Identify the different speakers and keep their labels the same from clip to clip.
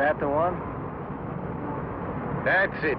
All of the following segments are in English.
Speaker 1: that the one?
Speaker 2: That's it.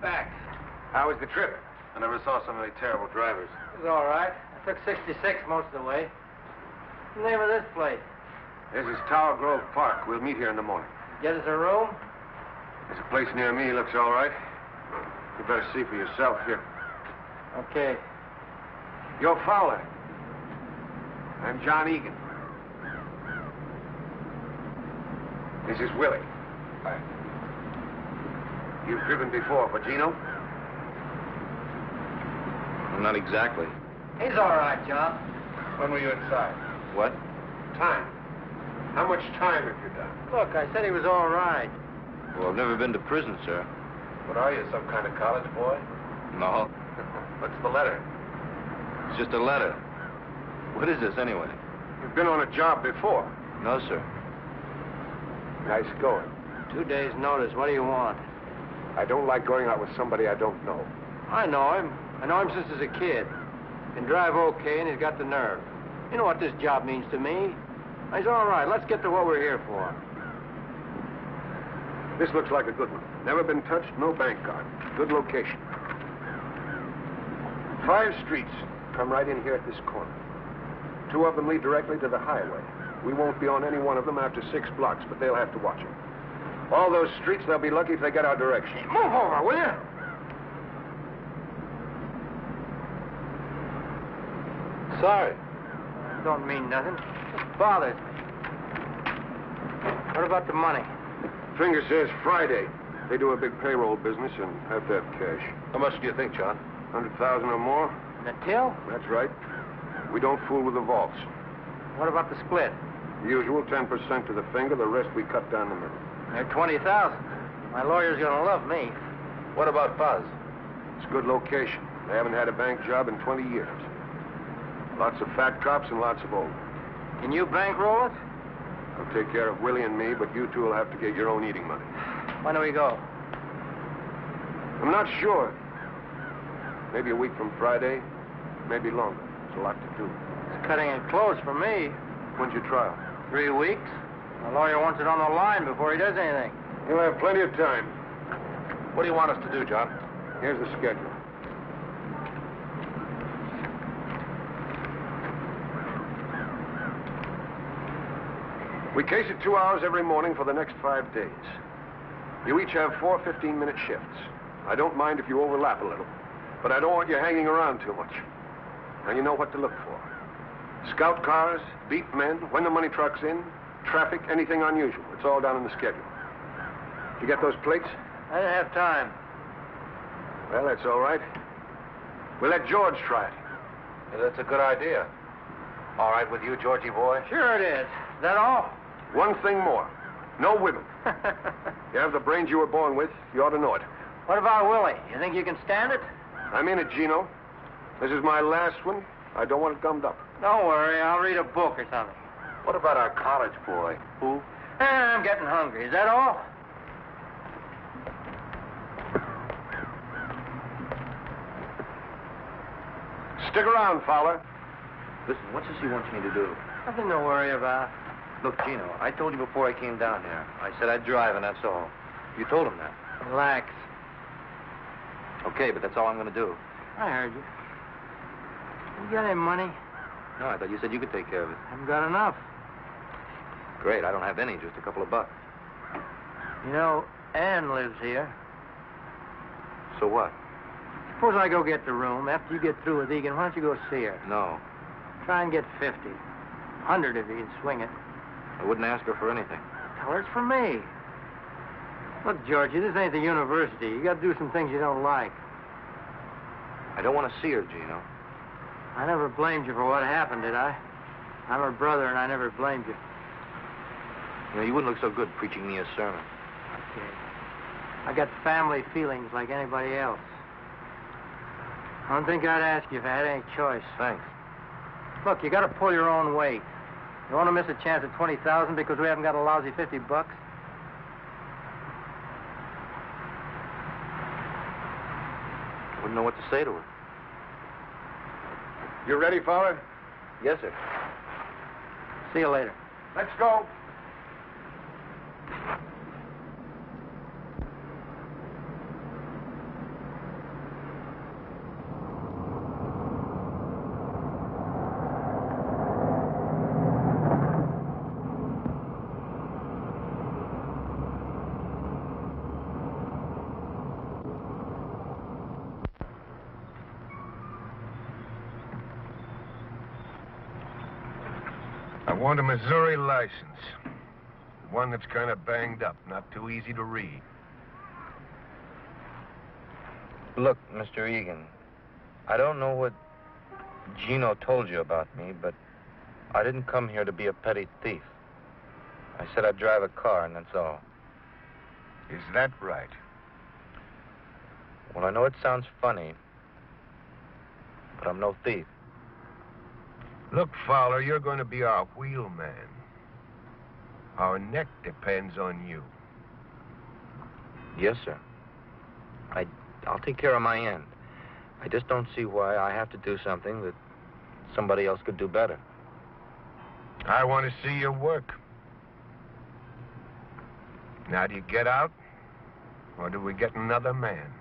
Speaker 1: Back.
Speaker 2: How was the trip? I never saw so many terrible drivers.
Speaker 1: It was all right. I took 66 most of the way. What's the name of this place?
Speaker 2: This is Tower Grove Park. We'll meet here in the morning.
Speaker 1: Get us a room?
Speaker 2: There's a place near me. Looks all right. You better see for yourself here.
Speaker 1: Okay.
Speaker 2: You're Fowler. I'm John Egan. This is Willie. Hi. You've driven before, for Gino?
Speaker 3: Not exactly.
Speaker 1: He's all right, John.
Speaker 2: When were you inside?
Speaker 3: What?
Speaker 2: Time. How much time have you done?
Speaker 1: Look, I said he was all right.
Speaker 3: Well, I've never been to prison, sir.
Speaker 2: What are you, some kind of college boy?
Speaker 3: No.
Speaker 2: What's the letter?
Speaker 3: It's just a letter. What is this, anyway?
Speaker 2: You've been on a job before.
Speaker 3: No, sir.
Speaker 2: Nice going.
Speaker 1: 2 days' notice. What do you want?
Speaker 2: I don't like going out with somebody I don't know.
Speaker 1: I know him. I know him since he was a kid. Can drive okay, and he's got the nerve. You know what this job means to me. He's all right. Let's get to what we're here for.
Speaker 2: This looks like a good one. Never been touched, no bank card. Good location. 5 streets come right in here at this corner. 2 of them lead directly to the highway. We won't be on any one of them after 6 blocks, but they'll have to watch it. All those streets, they'll be lucky if they get our direction.
Speaker 1: Move over, will you?
Speaker 3: Sorry.
Speaker 1: Don't mean nothing. Just bothers me. What about the money?
Speaker 2: Finger says Friday. They do a big payroll business and have to have cash.
Speaker 3: How much do you think, John?
Speaker 2: 100,000 or more?
Speaker 1: And the till?
Speaker 2: That's right. We don't fool with the vaults.
Speaker 1: What about the split?
Speaker 2: The usual 10% to the finger, the rest we cut down the middle.
Speaker 1: They're 20,000. My lawyer's gonna love me.
Speaker 3: What about Buzz?
Speaker 2: It's a good location. They haven't had a bank job in 20 years. Lots of fat cops and lots of old.
Speaker 1: Can you bankroll it?
Speaker 2: I'll take care of Willie and me, but you two will have to get your own eating money.
Speaker 1: When do we go?
Speaker 2: I'm not sure. Maybe a week from Friday, maybe longer. There's a lot to do.
Speaker 1: It's cutting it close for me.
Speaker 2: When's your trial?
Speaker 1: 3 weeks. My lawyer wants it on the line before he does anything.
Speaker 2: You'll have plenty of time.
Speaker 3: What do you want us to do, John?
Speaker 2: Here's the schedule. We case it 2 hours every morning for the next 5 days. You each have 4 15-minute shifts. I don't mind if you overlap a little, but I don't want you hanging around too much. Now you know what to look for. Scout cars, beat men, when the money truck's in, traffic, anything unusual. It's all down in the schedule. You get those plates?
Speaker 1: I didn't have time.
Speaker 2: Well, that's all right. We'll let George try it.
Speaker 3: Yeah, that's a good idea. All right with you, Georgie boy?
Speaker 1: Sure it is. Is that all?
Speaker 2: One thing more. No wiggle. You have the brains you were born with. You ought to know it.
Speaker 1: What about Willie? You think you can stand it?
Speaker 2: I'm in it, Gino. This is my last one. I don't want it gummed up.
Speaker 1: Don't worry. I'll read a book or something.
Speaker 3: What about our college boy?
Speaker 1: Who? I'm getting hungry. Is that all?
Speaker 2: Stick around, Fowler.
Speaker 3: Listen, what's this he wants me to do?
Speaker 1: Nothing to worry about.
Speaker 3: Look, Gino, I told you before I came down here. I said I'd drive, and that's all. You told him that.
Speaker 1: Relax.
Speaker 3: Okay, but that's all I'm going to do.
Speaker 1: I heard you. You got any money?
Speaker 3: No, I thought you said you could take care of it.
Speaker 1: Haven't got enough.
Speaker 3: Great, I don't have any, just a couple of bucks.
Speaker 1: You know, Ann lives here.
Speaker 3: So what?
Speaker 1: Suppose I go get the room. After you get through with Egan, why don't you go see her?
Speaker 3: No,
Speaker 1: Try and get 50. 100 if you can swing it.
Speaker 3: I wouldn't ask her for anything.
Speaker 1: Tell her it's for me. Look, Georgie, this ain't the university. You got to do some things you don't like.
Speaker 3: I don't want to see her, Gino.
Speaker 1: I never blamed you for what happened, did I? I'm her brother, and I never blamed you.
Speaker 3: You know, you wouldn't look so good preaching me a sermon.
Speaker 1: Okay. I got family feelings like anybody else. I don't think I'd ask you if I had any choice.
Speaker 3: Thanks.
Speaker 1: Look, you got to pull your own weight. You want to miss a chance at 20,000 because we haven't got a lousy 50 bucks?
Speaker 3: I wouldn't know what to say to her.
Speaker 2: You ready, Fowler?
Speaker 3: Yes, sir.
Speaker 1: See you later.
Speaker 2: Let's go.
Speaker 4: I want a Missouri license. One that's kind of banged up, not too easy to read.
Speaker 3: Look, Mr. Egan, I don't know what Gino told you about me, but I didn't come here to be a petty thief. I said I'd drive a car, and that's all.
Speaker 4: Is that right?
Speaker 3: Well, I know it sounds funny, but I'm no thief.
Speaker 4: Look, Fowler, you're going to be our wheelman. Our neck depends on you.
Speaker 3: Yes, sir. I'll take care of my end. I just don't see why I have to do something that somebody else could do better.
Speaker 4: I want to see your work. Now, do you get out, or do we get another man?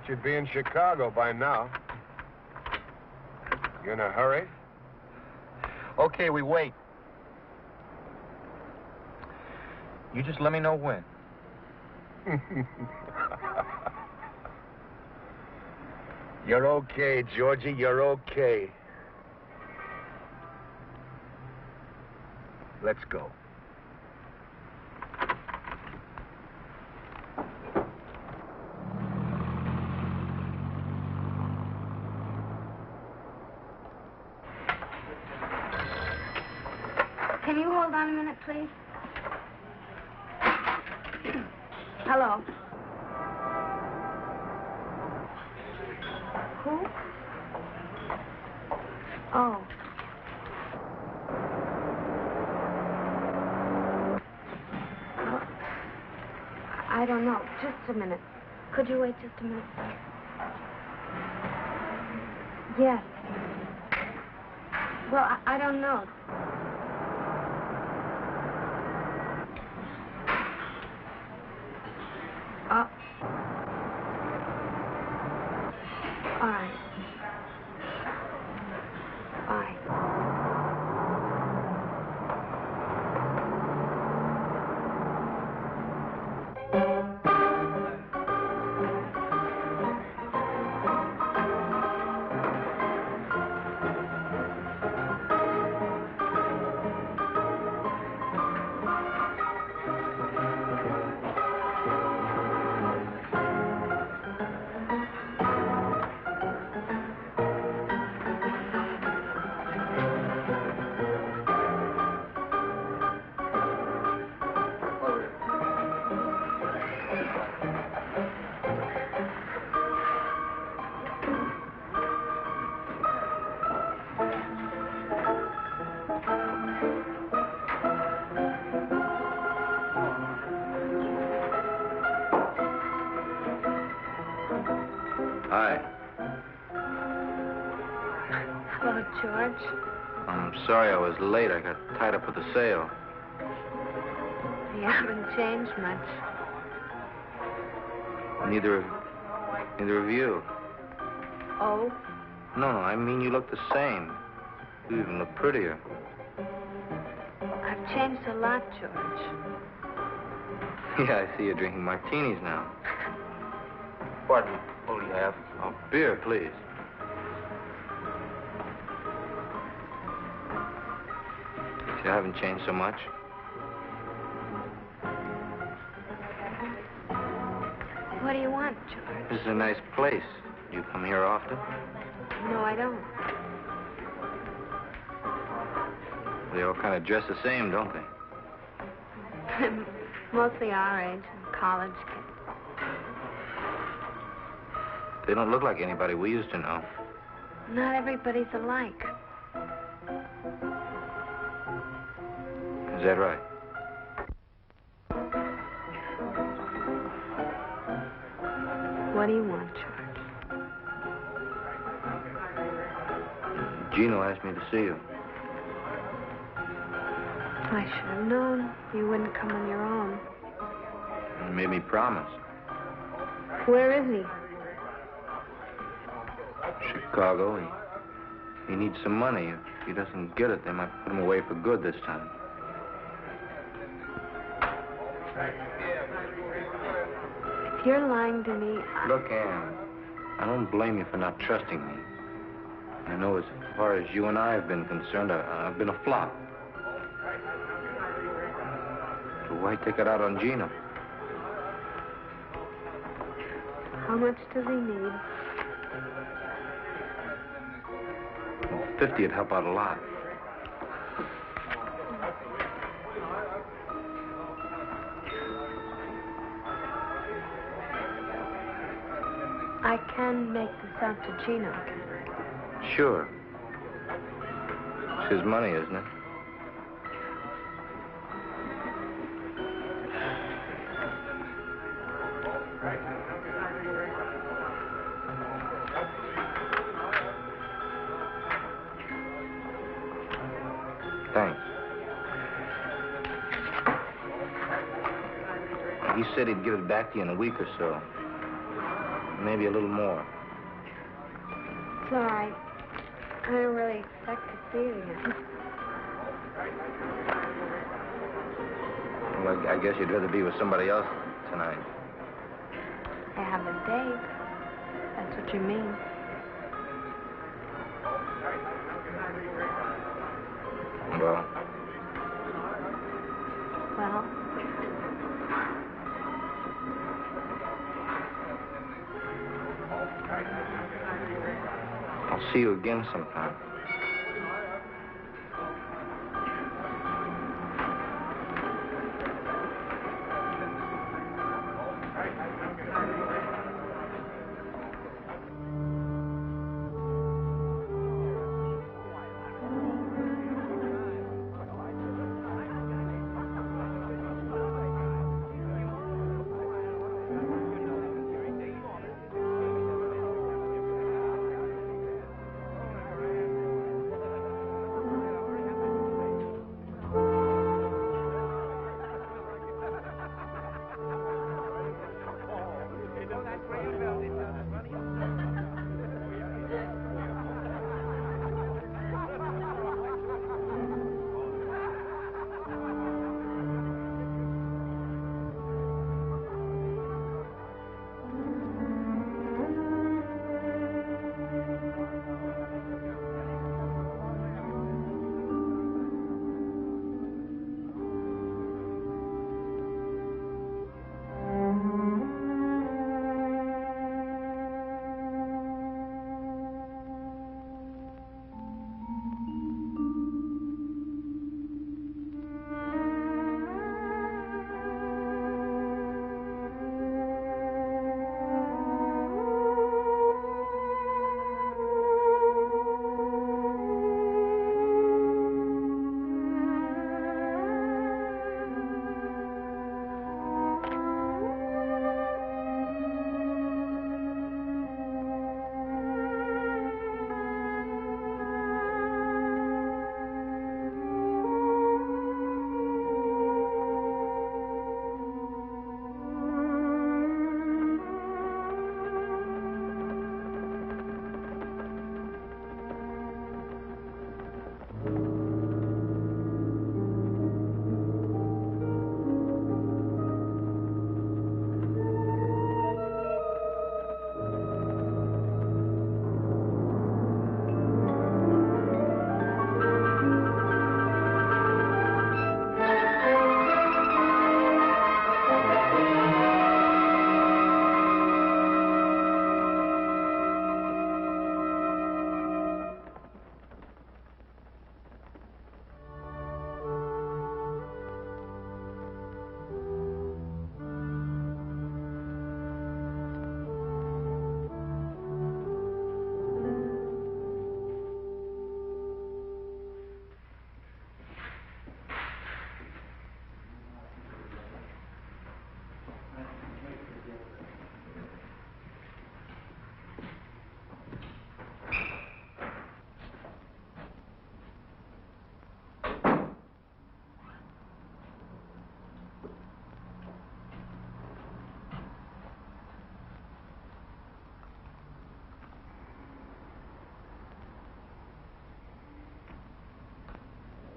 Speaker 4: thought you'd be in Chicago by now. You in a hurry?
Speaker 3: Okay, we wait. You just let me know when.
Speaker 4: You're okay, Georgie. You're okay. Let's go.
Speaker 5: Can you hold on a minute, please? Hello. Who? Oh. Well, I don't know. Just a minute. Could you wait just a minute? Yes. Well, I don't know. All right. Bye.
Speaker 3: Hi.
Speaker 5: Hello, George.
Speaker 3: I'm sorry I was late. I got tied up with the sale.
Speaker 5: You haven't changed much.
Speaker 3: Neither of you.
Speaker 5: Oh?
Speaker 3: No, I mean you look the same. You even look prettier.
Speaker 5: I've changed a lot, George.
Speaker 3: Yeah, I see you're drinking martinis now. Pardon me. What do you have? Oh, beer, please. You haven't changed so much.
Speaker 5: What do you want, George?
Speaker 3: This is a nice place. You come here often?
Speaker 5: No, I don't.
Speaker 3: They all kind of dress the same, don't they?
Speaker 5: Mostly our age, college kids.
Speaker 3: They don't look like anybody we used to know.
Speaker 5: Not everybody's alike.
Speaker 3: Is that right?
Speaker 5: What do you want, George?
Speaker 3: Gino asked me to see you.
Speaker 5: I should have known you wouldn't come on your own.
Speaker 3: He made me promise.
Speaker 5: Where is he?
Speaker 3: Chicago. He needs some money. If he doesn't get it, they might put him away for good this time.
Speaker 5: If you're lying to me,
Speaker 3: Look, Ann, I don't blame you for not trusting me. I know as far as you and I have been concerned, I've been a flop. So why take it out on Gino?
Speaker 5: how much does he need?
Speaker 3: 50 would help out a lot.
Speaker 5: I can make this out to Gino.
Speaker 3: Sure. It's his money, isn't it? Thanks. He said he'd give it back to you in a week or so. maybe a little more.
Speaker 5: It's all right. I don't really expect to see it again.
Speaker 3: Well, I guess you'd rather be with somebody else tonight.
Speaker 5: I have a date. That's what you mean.
Speaker 3: Well?
Speaker 5: Well?
Speaker 3: I'll see you again sometime.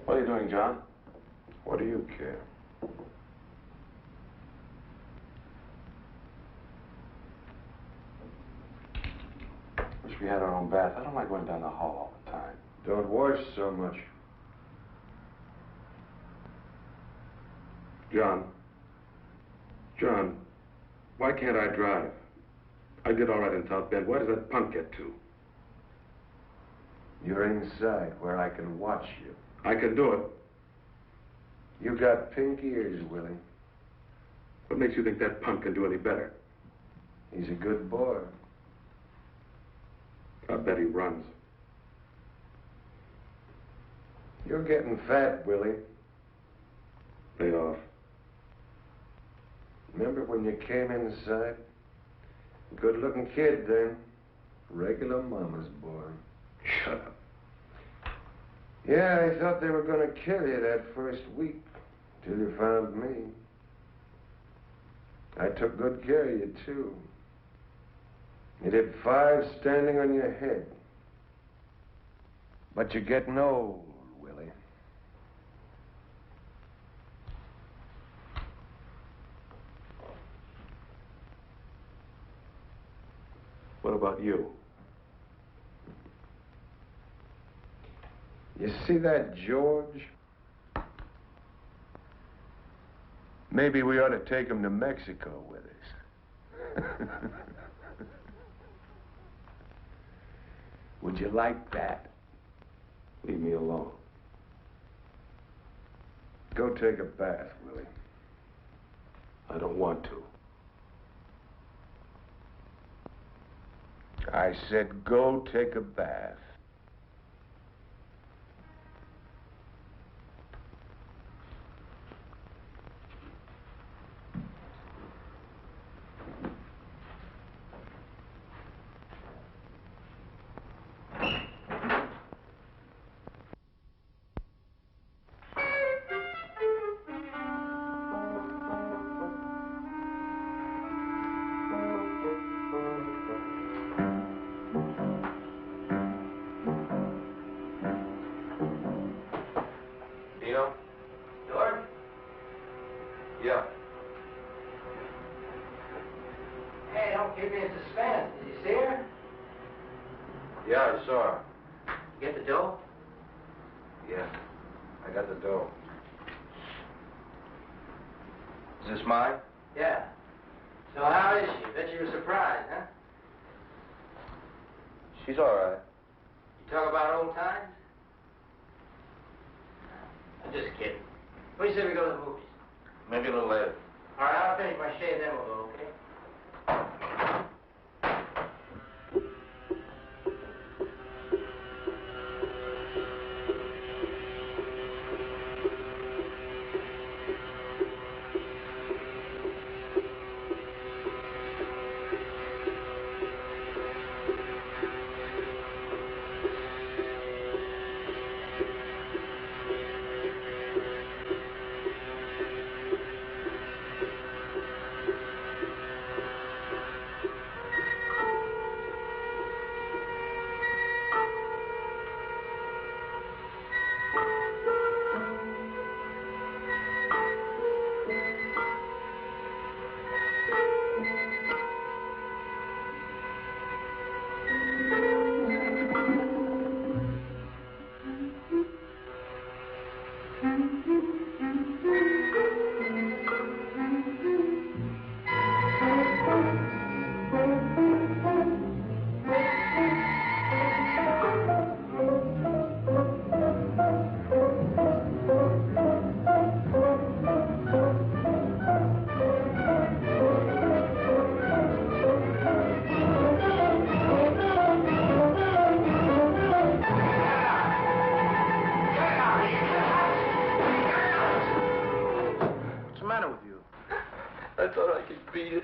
Speaker 2: What are you doing, John? What do you care? Wish we had our own bath. I don't like going down the hall all the time. Don't wash so much. John, why can't I drive? I did all right in South Bend. Why does that punk get to?
Speaker 6: You're inside where I can watch you.
Speaker 2: I can do it.
Speaker 6: You got pink ears, Willie.
Speaker 2: What makes you think that punk can do any better?
Speaker 6: He's a good boy.
Speaker 2: I bet he runs.
Speaker 6: You're getting fat, Willie.
Speaker 2: Lay off.
Speaker 6: Remember when you came inside? Good-looking kid then. Regular mama's boy.
Speaker 2: Shut up.
Speaker 6: Yeah, I thought they were going to kill you that first week, till you found me. I took good care of you, too. You did 5 standing on your head. But you're getting old, Willie. What about you? You see that George? Maybe we ought to take him to Mexico with us. Would you like that? Leave me alone. Go take a bath, Willie. I don't want to. I said go take a bath.
Speaker 1: George?
Speaker 3: Yeah.
Speaker 1: Hey, don't keep me in suspense. Did you see her?
Speaker 3: Yeah, I saw her.
Speaker 1: Get the dough?
Speaker 3: Yeah, I got the dough. Is this mine?
Speaker 1: Yeah. So how is she? Bet you were surprised, huh?
Speaker 3: She's all right.
Speaker 1: You talk about old times? I'm just kidding. What do you say we go to the movies?
Speaker 3: Maybe a little later.
Speaker 1: All right, I'll finish my shave, then we'll go, okay?
Speaker 3: I thought I could beat it.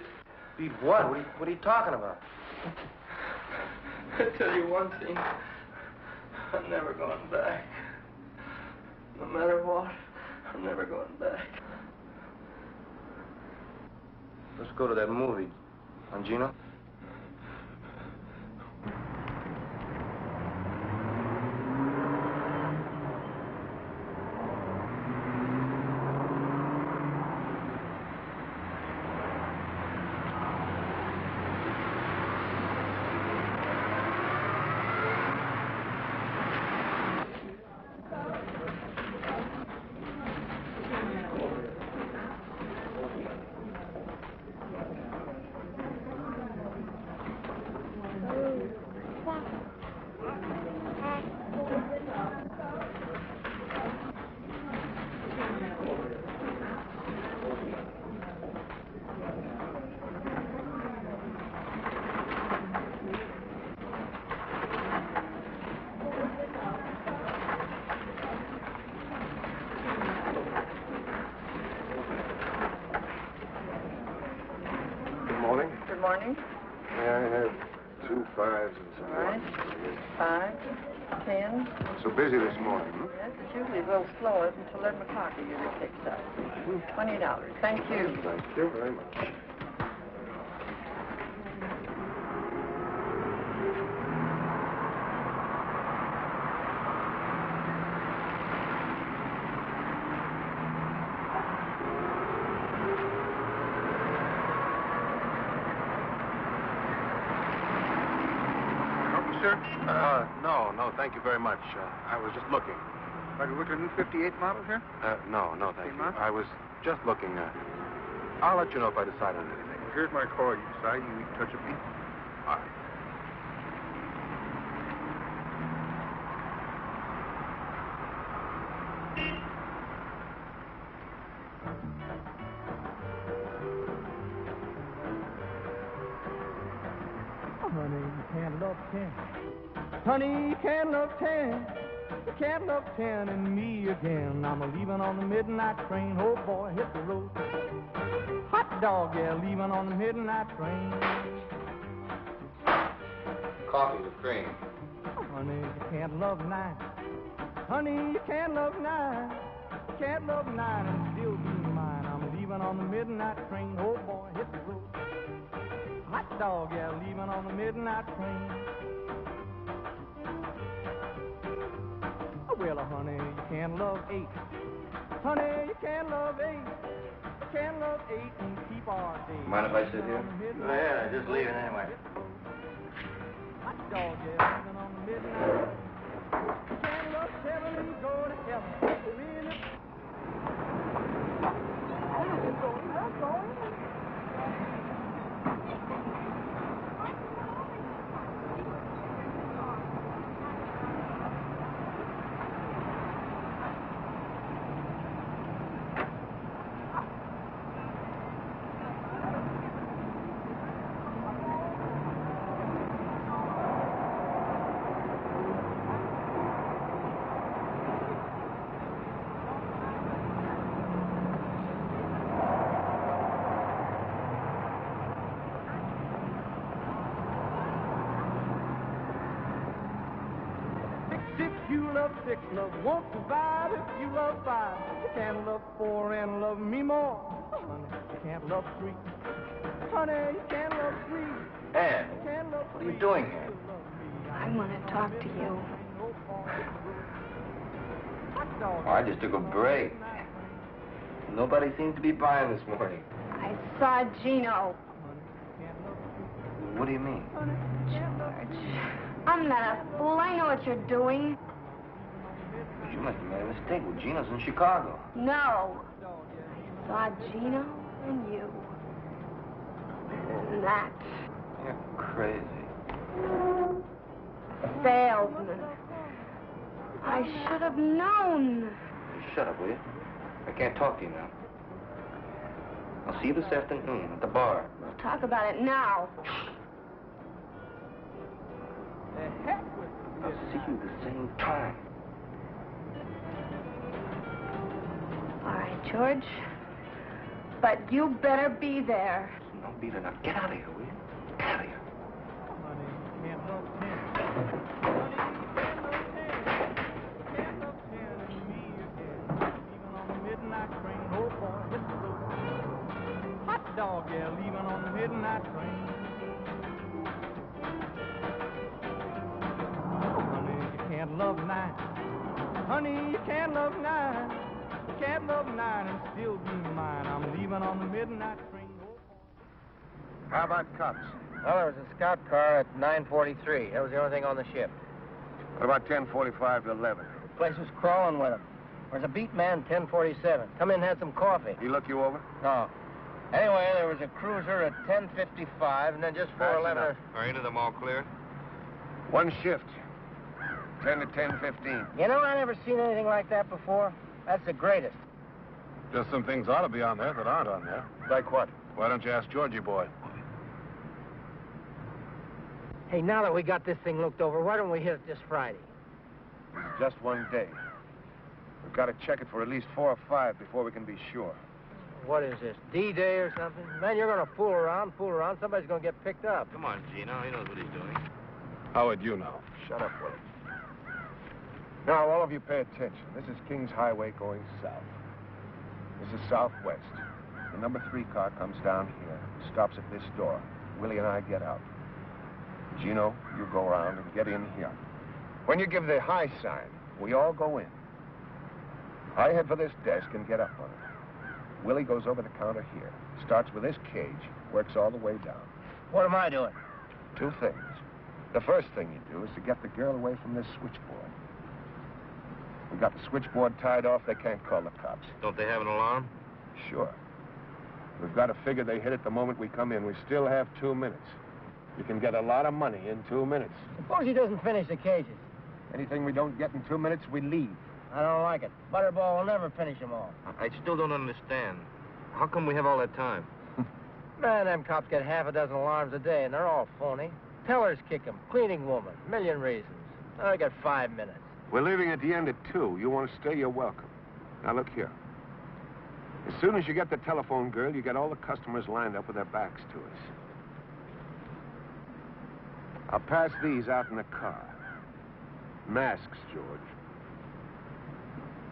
Speaker 1: Beat what? What are you talking about?
Speaker 3: I tell you one thing. I'm never going back. No matter what, I'm never going back.
Speaker 1: Let's go to that movie. On Gino?
Speaker 7: Good morning.
Speaker 6: May I have 2 5s and some
Speaker 7: All right. 5, 10.
Speaker 6: So busy this morning, huh?
Speaker 7: Yes, it's usually a little slower until 11 o'clock. It usually picks up. $20. Thank you.
Speaker 6: Thank you very much.
Speaker 8: sir?
Speaker 2: No, thank you very much. I was just looking.
Speaker 8: Are you looking at a new 58 model here?
Speaker 2: No, thank you.
Speaker 8: Not?
Speaker 2: I was just looking. I'll let you know if I decide on anything.
Speaker 8: Here's my card. You decide you touch a beat.
Speaker 2: All right.
Speaker 9: Honey, you can't love 10. Honey, you can't love 10. You can't love 10 and me again. I'm a-leaving on the midnight train. Oh, boy, hit the road. Hot dog, yeah, leaving on the midnight train.
Speaker 3: Coffee with cream.
Speaker 9: Honey, you can't love 9. Honey, you can't love 9. You can't love 9 and still be mine. I'm leaving on the midnight train. Oh, boy, hit the road. Hot dog, yeah, leaving on the midnight train. Well, honey, you can't love 8. Honey, you can't love 8. You can't love 8 and keep our day.
Speaker 3: Mind if I sit here?
Speaker 1: Go ahead, I'm just leaving anyway.
Speaker 9: Hot dog, yeah, leaving on the midnight. You can't love 7 and go to heaven. Really? Six love won't survive if you love 5. You can't love 4 and love me more. Honey, you can't love 3. Honey, you can't love 3.
Speaker 3: Ann,
Speaker 9: You can't love
Speaker 3: what are you
Speaker 9: 3.
Speaker 3: doing here?
Speaker 5: I want to talk to you.
Speaker 3: Oh, I just took a break. Nobody seems to be buying this morning.
Speaker 5: I saw Gino.
Speaker 3: What do you mean?
Speaker 5: George, I'm not a fool. I know what you're doing.
Speaker 3: You must have made a mistake. Well, Gino's in Chicago.
Speaker 5: No. I saw Gino and you. And that.
Speaker 3: You're crazy.
Speaker 5: Salesman. I should have known.
Speaker 3: Shut up, will you? I can't talk to you now. I'll see you this afternoon at the bar.
Speaker 5: We'll talk about it now.
Speaker 3: I'll see you the same time.
Speaker 5: All right, George. But you better be there.
Speaker 3: Don't be there now. Get out of here, will you? Get out of here.
Speaker 9: Honey, you can't love 10. Honey, you can't love 10. You can't love 10 and me again. Leaving on the midnight train. Oh, boy, hit the road. Hot dog, yeah, leaving on the midnight train. Honey, you can't love 9. Honey, you can't love 9. You can't love 9 and still be mine. I'm leaving on the midnight train.
Speaker 2: How about cops?
Speaker 1: Well, there was a scout car at 9:43. That was the only thing on the ship.
Speaker 2: What about 10:45 to 11?
Speaker 1: The place was crawling with them. There's a beat man, 10:47. Come in and had some coffee.
Speaker 2: He look you over?
Speaker 1: No. Anyway, there was a cruiser at 10:55, and then just 4:11.
Speaker 3: Are any of them all clear?
Speaker 2: One shift. 10 to 10:15.
Speaker 1: You know, I never seen anything like that before. That's the greatest.
Speaker 2: Just some things ought to be on there that aren't on there. Like what? Why don't you ask Georgie boy?
Speaker 1: Hey, now that we got this thing looked over, why don't we hit it this Friday?
Speaker 2: It's just one day. We've got to check it for at least 4 or 5 before we can be sure.
Speaker 1: What is this, D-Day or something? Man, you're going to fool around. Somebody's going to get picked up.
Speaker 3: Come on, Gino. He knows what he's doing.
Speaker 2: How would you know? Shut up, Willie. Now, all of you pay attention. This is Kings Highway going south. This is southwest. The number 3 car comes down here, stops at this door. Willie and I get out. Gino, you go around and get in here. When you give the high sign, we all go in. I head for this desk and get up on it. Willie goes over the counter here, starts with this cage, works all the way down.
Speaker 1: What am I doing?
Speaker 2: 2 things. The first thing you do is to get the girl away from this switchboard. We got the switchboard tied off, they can't call the cops.
Speaker 3: Don't they have an alarm?
Speaker 2: Sure. We've got to figure they hit it the moment we come in. We still have 2 minutes. You can get a lot of money in 2 minutes.
Speaker 1: Suppose he doesn't finish the cages.
Speaker 2: Anything we don't get in 2 minutes, we leave.
Speaker 1: I don't like it. Butterball will never finish them all.
Speaker 3: I still don't understand. How come we have all that time?
Speaker 1: Man, them cops get half a dozen alarms a day, and they're all phony. Tellers kick 'em, cleaning woman, million reasons. I got 5 minutes.
Speaker 2: We're leaving at the end at 2. You want to stay, you're welcome. Now, look here. As soon as you get the telephone girl, you get all the customers lined up with their backs to us. I'll pass these out in the car. Masks, George.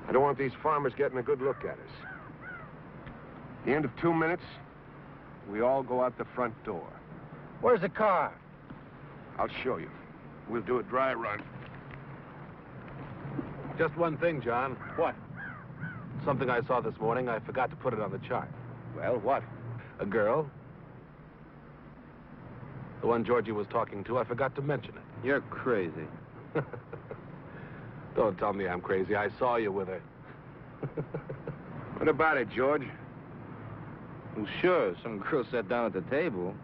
Speaker 2: I don't want these farmers getting a good look at us. At the end of 2 minutes, we all go out the front door.
Speaker 1: Where's the car?
Speaker 2: I'll show you. We'll do a dry run.
Speaker 10: Just one thing, John.
Speaker 2: What?
Speaker 10: Something I saw this morning. I forgot to put it on the chart.
Speaker 2: Well, what?
Speaker 10: A girl. The one Georgie was talking to. I forgot to mention it.
Speaker 3: You're crazy.
Speaker 10: Don't tell me I'm crazy. I saw you with her.
Speaker 2: What about it, George?
Speaker 3: Well, sure. Some girl sat down at the table.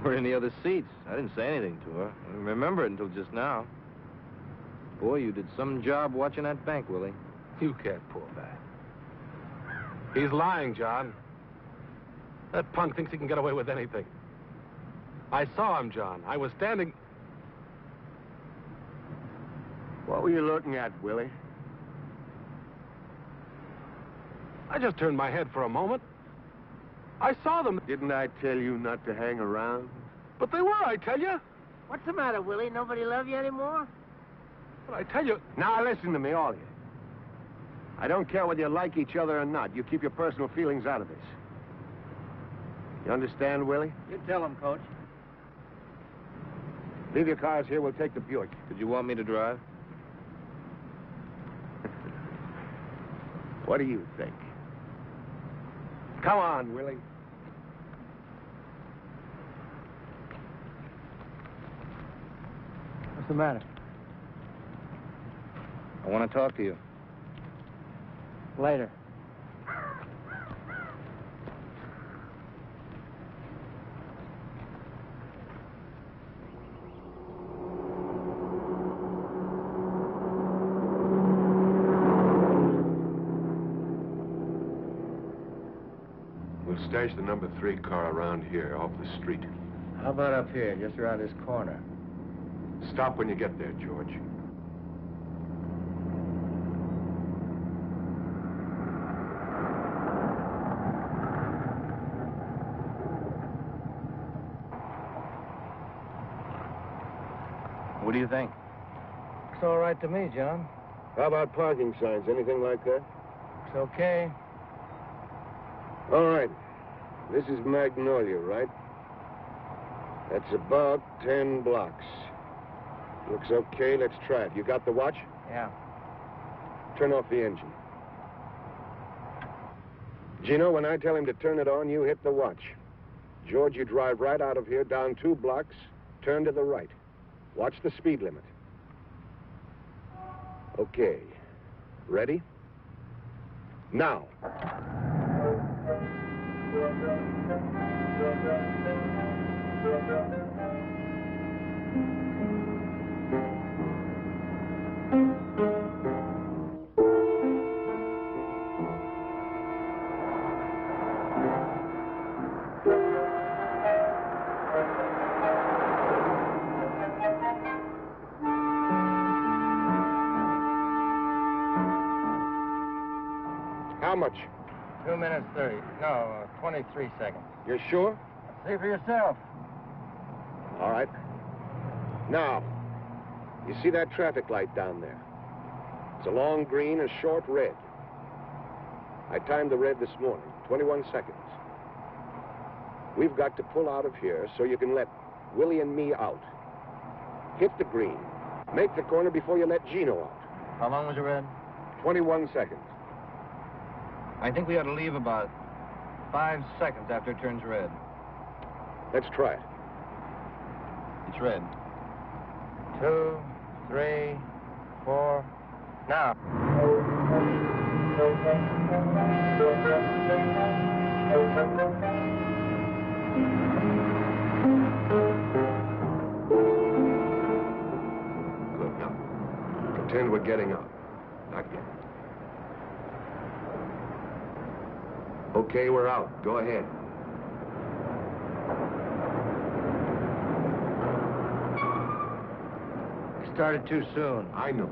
Speaker 3: We're in the other seats. I didn't say anything to her. I didn't remember it until just now. Boy, you did some job watching that bank, Willie.
Speaker 10: You can't pull that. He's lying, John. That punk thinks he can get away with anything. I saw him, John. I was standing...
Speaker 2: What were you looking at, Willie?
Speaker 10: I just turned my head for a moment. I saw them.
Speaker 2: Didn't I tell you not to hang around?
Speaker 10: But they were, I tell you.
Speaker 1: What's the matter, Willie? Nobody love you anymore?
Speaker 10: But I tell you...
Speaker 2: Now, listen to me, all of you. I don't care whether you like each other or not. You keep your personal feelings out of this. You understand, Willie?
Speaker 1: You tell him, Coach.
Speaker 2: Leave your cars here. We'll take the Buick.
Speaker 3: Did you want me to drive?
Speaker 2: What do you think? Come on, Willie.
Speaker 1: What's the matter?
Speaker 3: I want to talk to you.
Speaker 1: Later.
Speaker 2: We'll stash the number 3 car around here, off the street.
Speaker 1: How about up here, just around this corner?
Speaker 2: Stop when you get there, George.
Speaker 3: What do you think?
Speaker 1: It's all right to me, John.
Speaker 2: How about parking signs? Anything like that?
Speaker 1: It's okay.
Speaker 2: All right. This is Magnolia, right? That's about 10 blocks. Looks okay. Let's try it. You got the watch?
Speaker 1: Yeah.
Speaker 2: Turn off the engine. Gino, when I tell him to turn it on, you hit the watch. George, you drive right out of here, down 2 blocks, turn to the right. Watch the speed limit. Okay. Ready? Now. How much?
Speaker 1: 2 minutes 30. No, 23 seconds.
Speaker 2: You're sure?
Speaker 1: See for yourself.
Speaker 2: All right. Now, you see that traffic light down there? It's a long green and short red. I timed the red this morning, 21 seconds. We've got to pull out of here so you can let Willie and me out. Hit the green. Make the corner before you let Gino out.
Speaker 1: How long was the red?
Speaker 2: 21 seconds.
Speaker 3: I think we ought to leave about 5 seconds after it turns red.
Speaker 2: Let's try it.
Speaker 3: It's red. 2, 3, 4. Now.
Speaker 2: Good. Now, pretend we're getting out. Not yet. Okay, we're out. Go ahead.
Speaker 1: Started too soon.
Speaker 2: I know.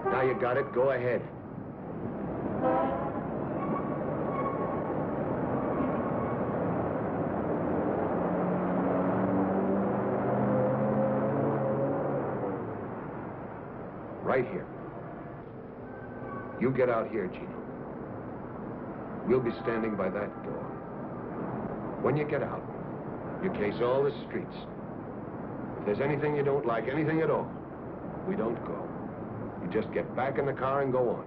Speaker 2: Now you got it. Go ahead. Right here. You get out here, Gino. We'll be standing by that door. When you get out, you case all the streets. If there's anything you don't like, anything at all, we don't go. You just get back in the car and go on.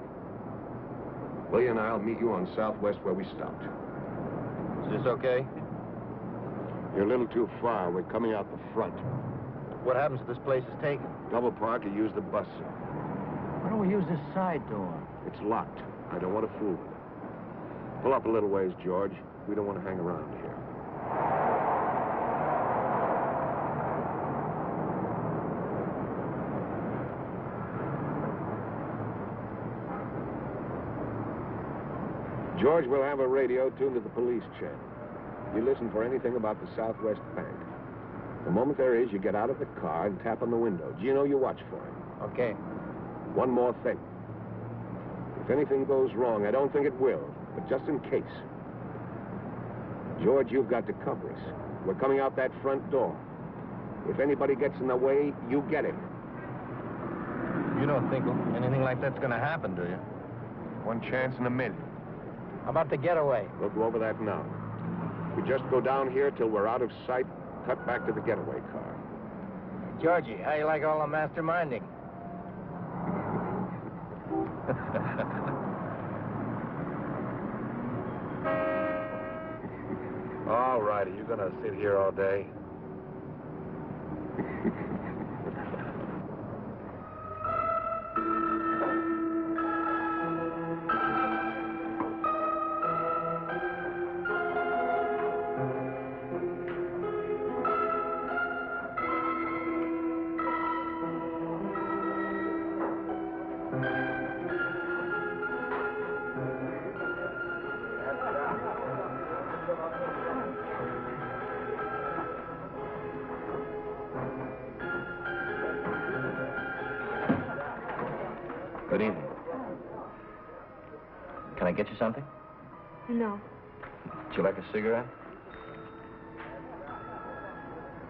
Speaker 2: Willie and I'll meet you on Southwest where we stopped.
Speaker 3: Is this okay?
Speaker 2: You're a little too far. We're coming out the front.
Speaker 3: What happens if this place is taken?
Speaker 2: Double park or use the bus.
Speaker 1: Why don't we use this side door?
Speaker 2: It's locked. I don't want to fool with it. Pull up a little ways, George. We don't want to hang around here. George will have a radio tuned to the police channel. You listen for anything about the Southwest Bank. The moment there is, you get out of the car and tap on the window. Gino, you watch for him.
Speaker 1: Okay.
Speaker 2: One more thing. If anything goes wrong, I don't think it will, but just in case. George, you've got to cover us. We're coming out that front door. If anybody gets in the way, you get him.
Speaker 3: You don't think anything like that's going to happen, do you?
Speaker 2: One chance in a million.
Speaker 1: How about the getaway?
Speaker 2: We'll go over that now. We just go down here till we're out of sight, cut back to the getaway car.
Speaker 1: Georgie, how you like all the masterminding?
Speaker 3: All right, are you going to sit here all day? Good evening. Can I get you something?
Speaker 5: No.
Speaker 3: Would you like a cigarette?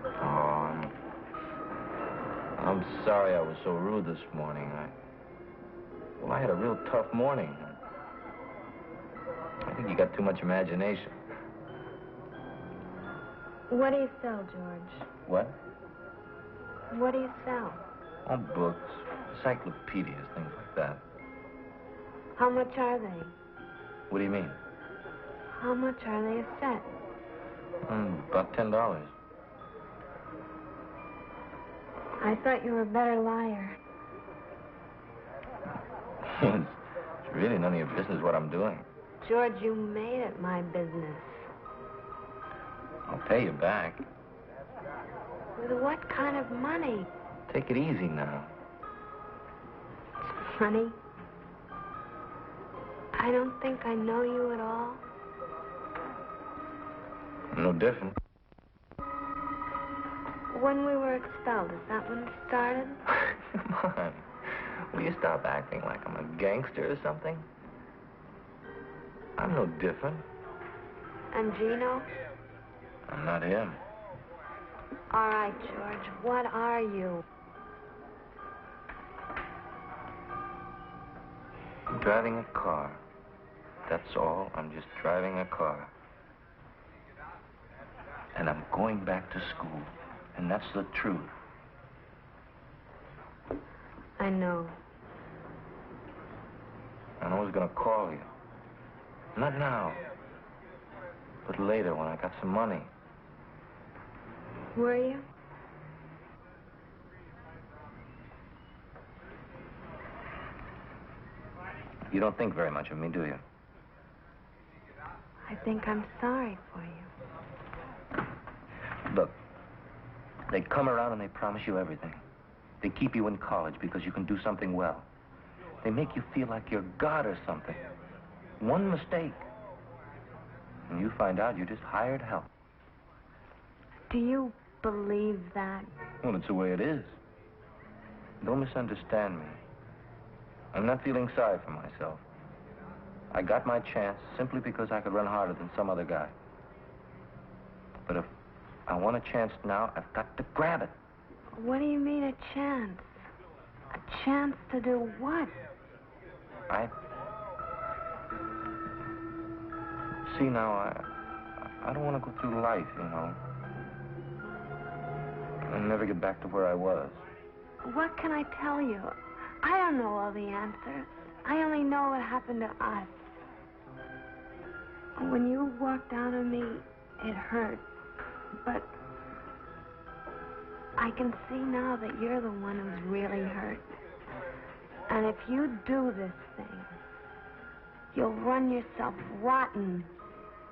Speaker 3: Oh, I'm sorry I was so rude this morning. I had a real tough morning. I think you got too much imagination.
Speaker 5: What do you sell, George?
Speaker 3: What?
Speaker 5: What do you sell?
Speaker 3: Oh, books, encyclopedias, things like that.
Speaker 5: How much are they?
Speaker 3: What do you mean?
Speaker 5: How much are they a set?
Speaker 3: About $10.
Speaker 5: I thought you were a better liar.
Speaker 3: It's really none of your business what I'm doing.
Speaker 5: George, you made it my business.
Speaker 3: I'll pay you back.
Speaker 5: With what kind of money?
Speaker 3: Take it easy now.
Speaker 5: Money? I don't think I know you at all.
Speaker 3: I'm no different.
Speaker 5: When we were expelled, is that when it started?
Speaker 3: Come on. Will you stop acting like I'm a gangster or something? I'm no different.
Speaker 5: And Gino?
Speaker 3: I'm not him.
Speaker 5: All right, George, what are you?
Speaker 3: I'm driving a car. That's all. I'm just driving a car. And I'm going back to school. And that's the truth.
Speaker 5: I know.
Speaker 3: I was going to call you. Not now. But later when I got some money.
Speaker 5: Were you?
Speaker 3: You don't think very much of me, do you?
Speaker 5: I think I'm sorry for you.
Speaker 3: Look, they come around and they promise you everything. They keep you in college because you can do something well. They make you feel like you're God or something. One mistake, and you find out you're just hired help.
Speaker 5: Do you believe that?
Speaker 3: Well, it's the way it is. Don't misunderstand me. I'm not feeling sorry for myself. I got my chance simply because I could run harder than some other guy. But if I want a chance now, I've got to grab it.
Speaker 5: What do you mean a chance? A chance to do what?
Speaker 3: See, now, I don't want to go through life, you know, and never get back to where I was.
Speaker 5: What can I tell you? I don't know all the answers. I only know what happened to us. When you walked out on me, it hurt. But I can see now that you're the one who's really hurt. And if you do this thing, you'll run yourself rotten.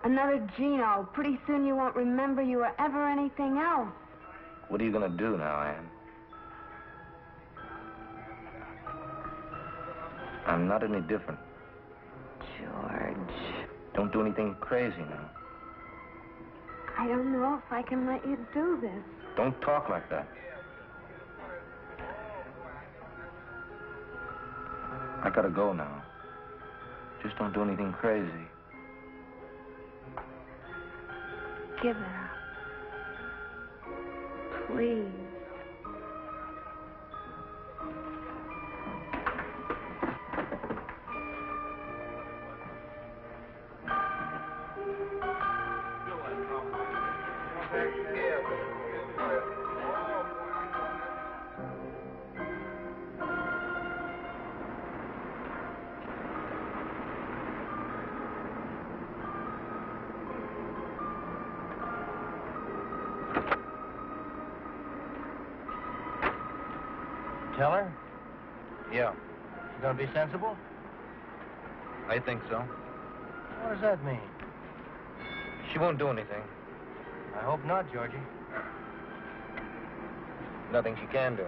Speaker 5: Another Gino. Pretty soon you won't remember you were ever anything else.
Speaker 3: What are you going to do now, Ann? I'm not any different.
Speaker 5: George.
Speaker 3: Don't do anything crazy now.
Speaker 5: I don't know if I can let you do this.
Speaker 3: Don't talk like that. I gotta go now. Just don't do anything crazy.
Speaker 5: Give it up. Please.
Speaker 1: Tell her?
Speaker 3: Yeah,
Speaker 1: You gonna be sensible?
Speaker 3: I think so.
Speaker 1: What does that mean?
Speaker 3: She won't do anything.
Speaker 1: I hope not, Georgie.
Speaker 3: Nothing she can do.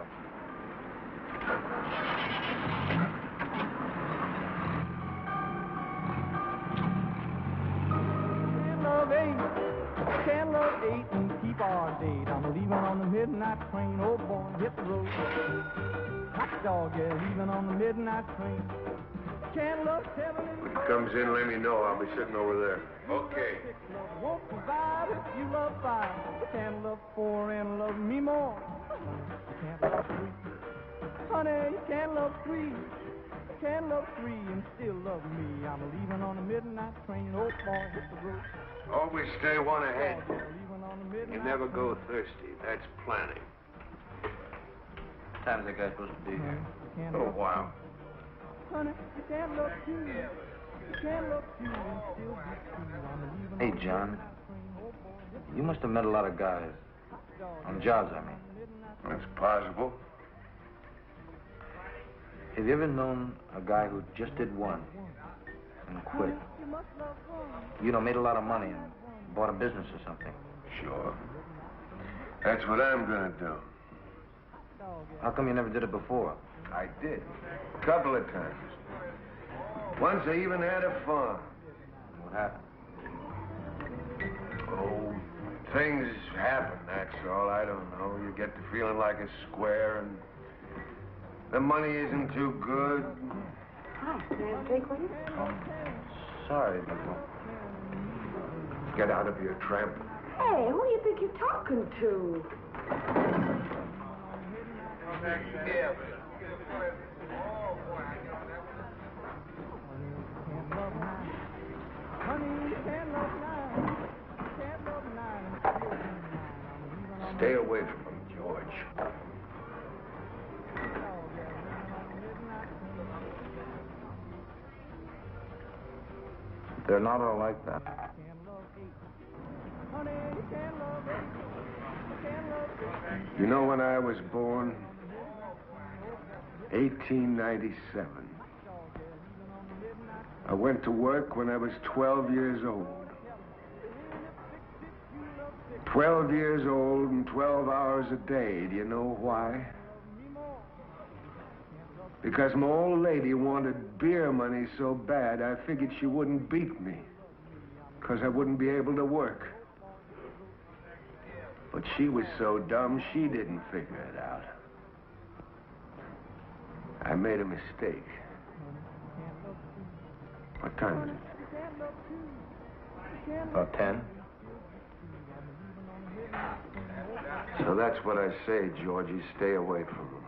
Speaker 9: Can't love eight, can't love eight and keep our date. I'm leaving on the midnight train, oh boy, hit the road. Hot dog, yeah, leaving on the midnight train. Can't love seven and
Speaker 2: When he comes in, let me know. I'll be sitting over there.
Speaker 4: Okay.
Speaker 9: won't survive if you love five. You can't love four and love me more. You can't love three. Honey, you can't love three. You can't love three and still love me. I'm leaving on the midnight train. Oh, boy, hit the road.
Speaker 2: Always stay one ahead.
Speaker 9: Leaving on the midnight
Speaker 2: You never go thirsty. That's planning.
Speaker 3: What time is that guy supposed to be here?
Speaker 2: Oh, wow.
Speaker 9: Honey, you can't love two. You can't love two and still be true. I'm leaving
Speaker 3: Hey, John. You must have met a lot of guys. On jobs, I mean.
Speaker 2: That's possible.
Speaker 3: Have you ever known a guy who just did one and quit? You know, made a lot of money and bought a business or something.
Speaker 2: Sure. That's what I'm gonna do.
Speaker 3: How come you never did it before?
Speaker 2: I did. A couple of times. Once I even had a farm.
Speaker 3: What happened?
Speaker 2: Oh, things happen, that's all. I don't know. You get to feeling like a square and the money isn't too good.
Speaker 5: Hi, may I have a drink with you?
Speaker 3: Oh, sorry, but...
Speaker 2: Get out of here, tramp.
Speaker 5: Hey, who do you think you're talking to?
Speaker 2: Stay away from him, George.
Speaker 3: They're not all like that.
Speaker 6: You know when I was born? 1897. I went to work when I was 12 years old. 12 years old and 12 hours a day. Do you know why? Because my old lady wanted beer money so bad, I figured she wouldn't beat me. Because I wouldn't be able to work. But she was so dumb, she didn't figure it out. I made a mistake. What time is it?
Speaker 3: About 10.
Speaker 6: So that's what I say, Georgie. Stay away from him.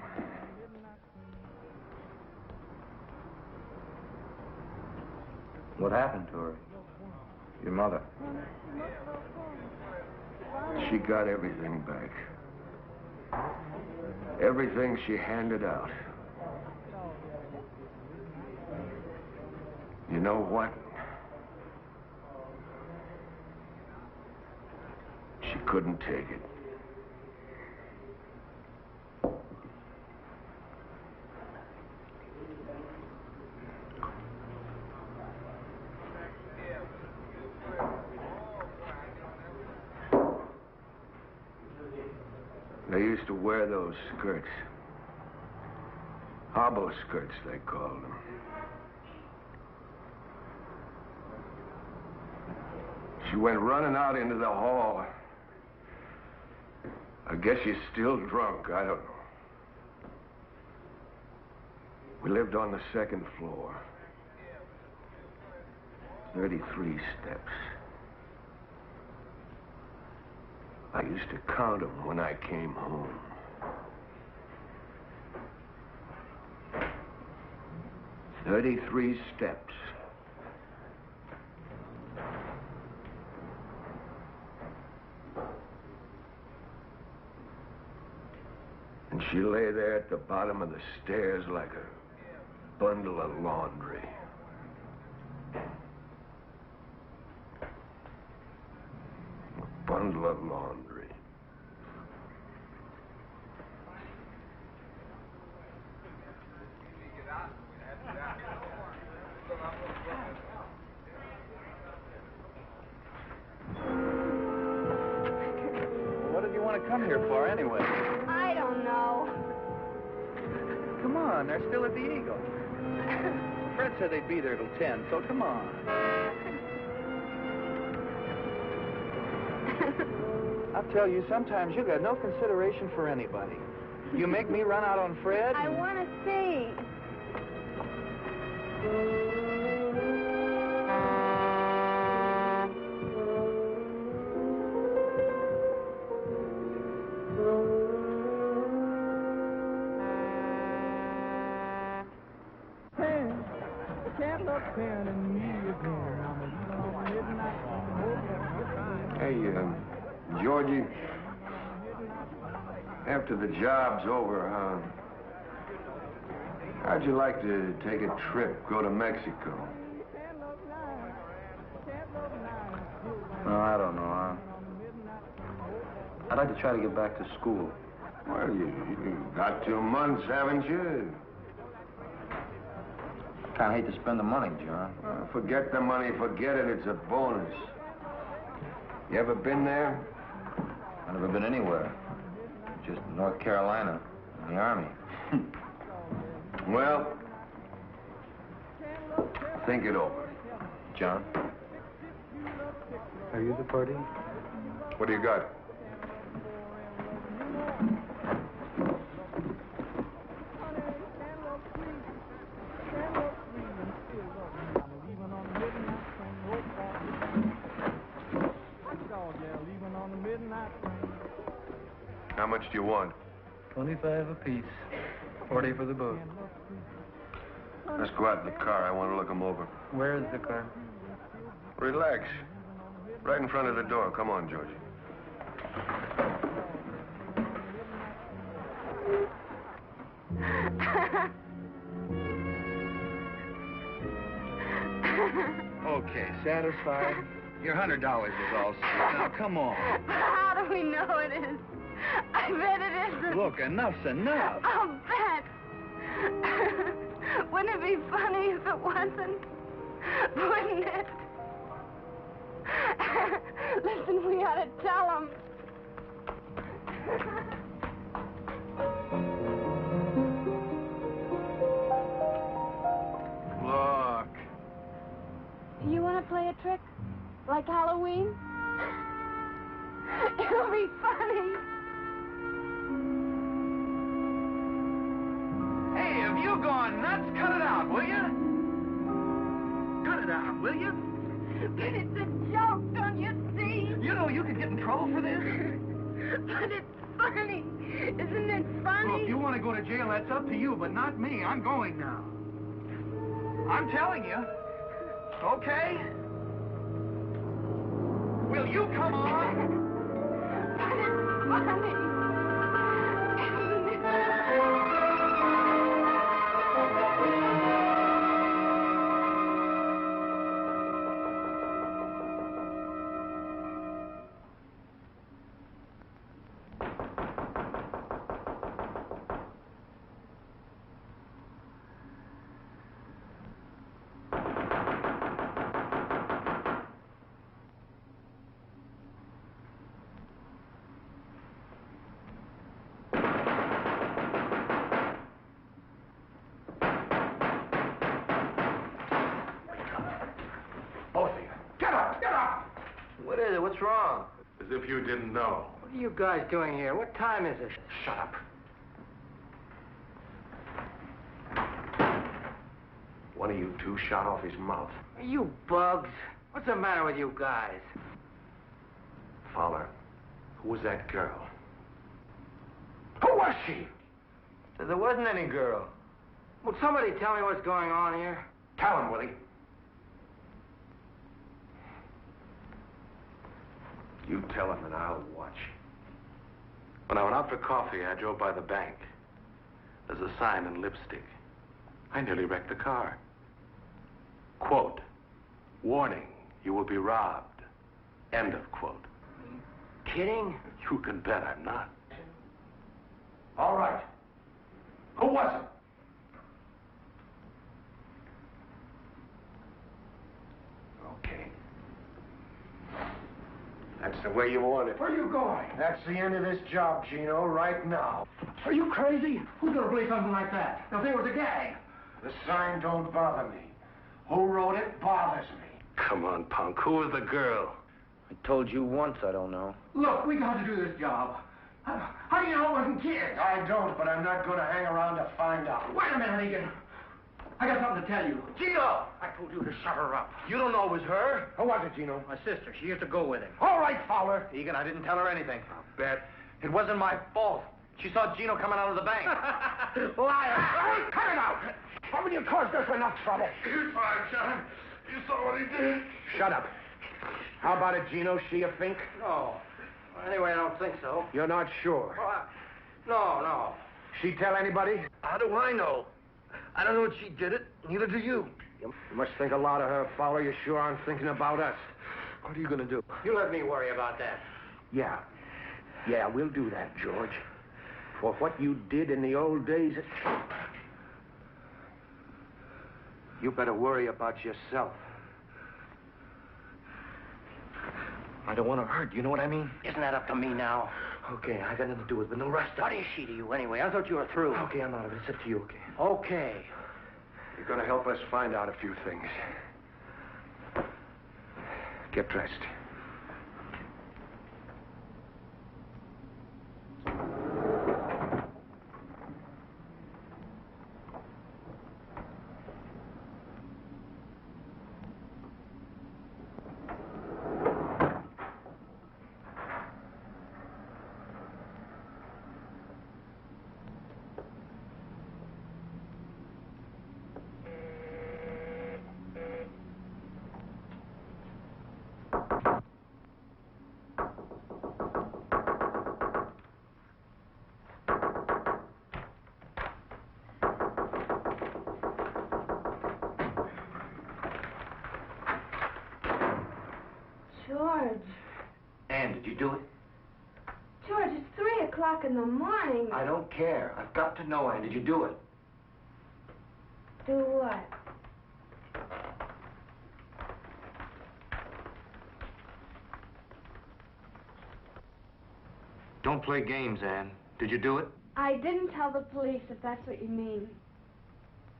Speaker 3: What happened to her? Your mother?
Speaker 6: She got everything back. Everything she handed out. You know what? She couldn't take it. They used to wear those skirts. Hobo skirts, they called them. She went running out into the hall. I guess she's still drunk. I don't know. We lived on the second floor. 33 steps. I used to count them when I came home. "33 steps. And she lay there at the bottom of the stairs like a bundle of laundry. A bundle of laundry.
Speaker 11: What did you want to come here for, anyway?
Speaker 5: I don't know.
Speaker 11: Come on, they're still at the Eagle. Fred said they'd be there till 10, so come on. I'll tell you, sometimes you got no consideration for anybody. You make me run out on Fred?
Speaker 5: I want to see.
Speaker 6: Hey, Georgie, after the job's over, how'd you like to take a trip, go to Mexico?
Speaker 3: No, I don't know. I'd like to try to get back to school.
Speaker 6: Well, you got 2 months, haven't you?
Speaker 3: Kind of hate to spend the money, John.
Speaker 6: Forget the money, forget it. It's a bonus. You ever been there?
Speaker 3: I've never been anywhere. Just North Carolina, in the Army.
Speaker 6: Well, think it over.
Speaker 3: John? Are you the party?
Speaker 2: What do you got? How much do you want?
Speaker 11: 25 apiece. 40 for the boat.
Speaker 2: Let's go out in the car. I want to look them over.
Speaker 11: Where is the car?
Speaker 2: Relax. Right in front of the door. Come on, Georgie.
Speaker 11: Okay, satisfied? Your $100 is all set. Now, come on.
Speaker 5: How do we know it is? I bet it isn't.
Speaker 11: Look, enough's enough.
Speaker 5: I'll bet. Wouldn't it be funny if it wasn't? Wouldn't it? Listen, we ought to tell him.
Speaker 11: Look.
Speaker 5: You want to play a trick? Like Halloween? It'll be funny.
Speaker 11: Hey, have you gone nuts? Cut it out, will you? Cut it out, will you?
Speaker 5: But it's a joke, don't you see?
Speaker 11: You know you could get in trouble for this.
Speaker 5: But it's funny. Isn't it funny?
Speaker 11: Well, if you want to go to jail, that's up to you, but not me. I'm going now. I'm telling you. Okay? Will you come on?
Speaker 5: But it's funny. Isn't it?
Speaker 2: Both of you. Get up! Get up!
Speaker 1: What is it? What's wrong?
Speaker 4: As if you didn't know.
Speaker 1: What are you guys doing here? What time is it?
Speaker 2: Shut up. One of you two shot off his mouth.
Speaker 1: Are you bugs? What's the matter with you guys?
Speaker 2: Fowler, who was that girl? Who was she?
Speaker 1: There wasn't any girl. Will somebody tell me what's going on here?
Speaker 2: Tell him, Willie. You tell him and I'll watch.
Speaker 3: When I went out for coffee, I drove by the bank. There's a sign in lipstick. I nearly wrecked the car. Quote, warning, you will be robbed. End of quote.
Speaker 1: Kidding?
Speaker 3: You can bet I'm not.
Speaker 2: All right. Who was it? Okay. That's the way you want it.
Speaker 6: Where are you going? That's the end of this job, Gino, right now.
Speaker 1: Are you crazy? Who's gonna believe something like that? They'll think it was a gag.
Speaker 6: The sign don't bother me. Who wrote it bothers me.
Speaker 3: Come on, punk. Who was the girl?
Speaker 1: I told you once I don't know.
Speaker 11: Look, we got to do this job. How do you know it wasn't kids?
Speaker 6: I don't, but I'm not going to hang around to find out.
Speaker 11: Wait a minute, Egan. I got something to tell you.
Speaker 1: Gino!
Speaker 11: I told you to shut her up.
Speaker 1: You don't know it was her?
Speaker 6: Who was it, Gino?
Speaker 1: My sister. She used to go with him.
Speaker 6: All right, Fowler.
Speaker 11: Egan, I didn't tell her anything.
Speaker 1: I'll bet.
Speaker 11: It wasn't my fault. She saw Gino coming out of the bank.
Speaker 1: Liar!
Speaker 6: Hey, cut it out! Haven't you caused us enough trouble?
Speaker 4: You're fine, John. You saw what he did.
Speaker 6: Shut up. How about it, Gino? She a fink?
Speaker 1: No. Anyway, I don't think so.
Speaker 6: You're not sure?
Speaker 1: No.
Speaker 6: She tell anybody?
Speaker 1: How do I know? I don't know if she did it. Neither do you.
Speaker 6: You must think a lot of her, Fowler. You sure aren't thinking about us.
Speaker 1: What are you going to do? You let me worry about that.
Speaker 6: Yeah, we'll do that, George. For what you did in the old days, you better worry about yourself.
Speaker 1: I don't want to hurt. You know what I mean? Isn't that up to me now?
Speaker 6: Okay, I got nothing to do with it, but no rest.
Speaker 1: What is she to you anyway? I thought you were through.
Speaker 6: Okay, I'm out of it. It's up to you, okay?
Speaker 1: Okay.
Speaker 2: You're going to help us find out a few things. Get dressed.
Speaker 5: George.
Speaker 1: Ann, did you do it?
Speaker 5: George, it's 3:00. o'clock in the morning.
Speaker 1: I don't care. I've got to know, Ann. Did you do it?
Speaker 5: Do what?
Speaker 3: Don't play games, Ann. Did you do it?
Speaker 5: I didn't tell the police, if that's what you mean.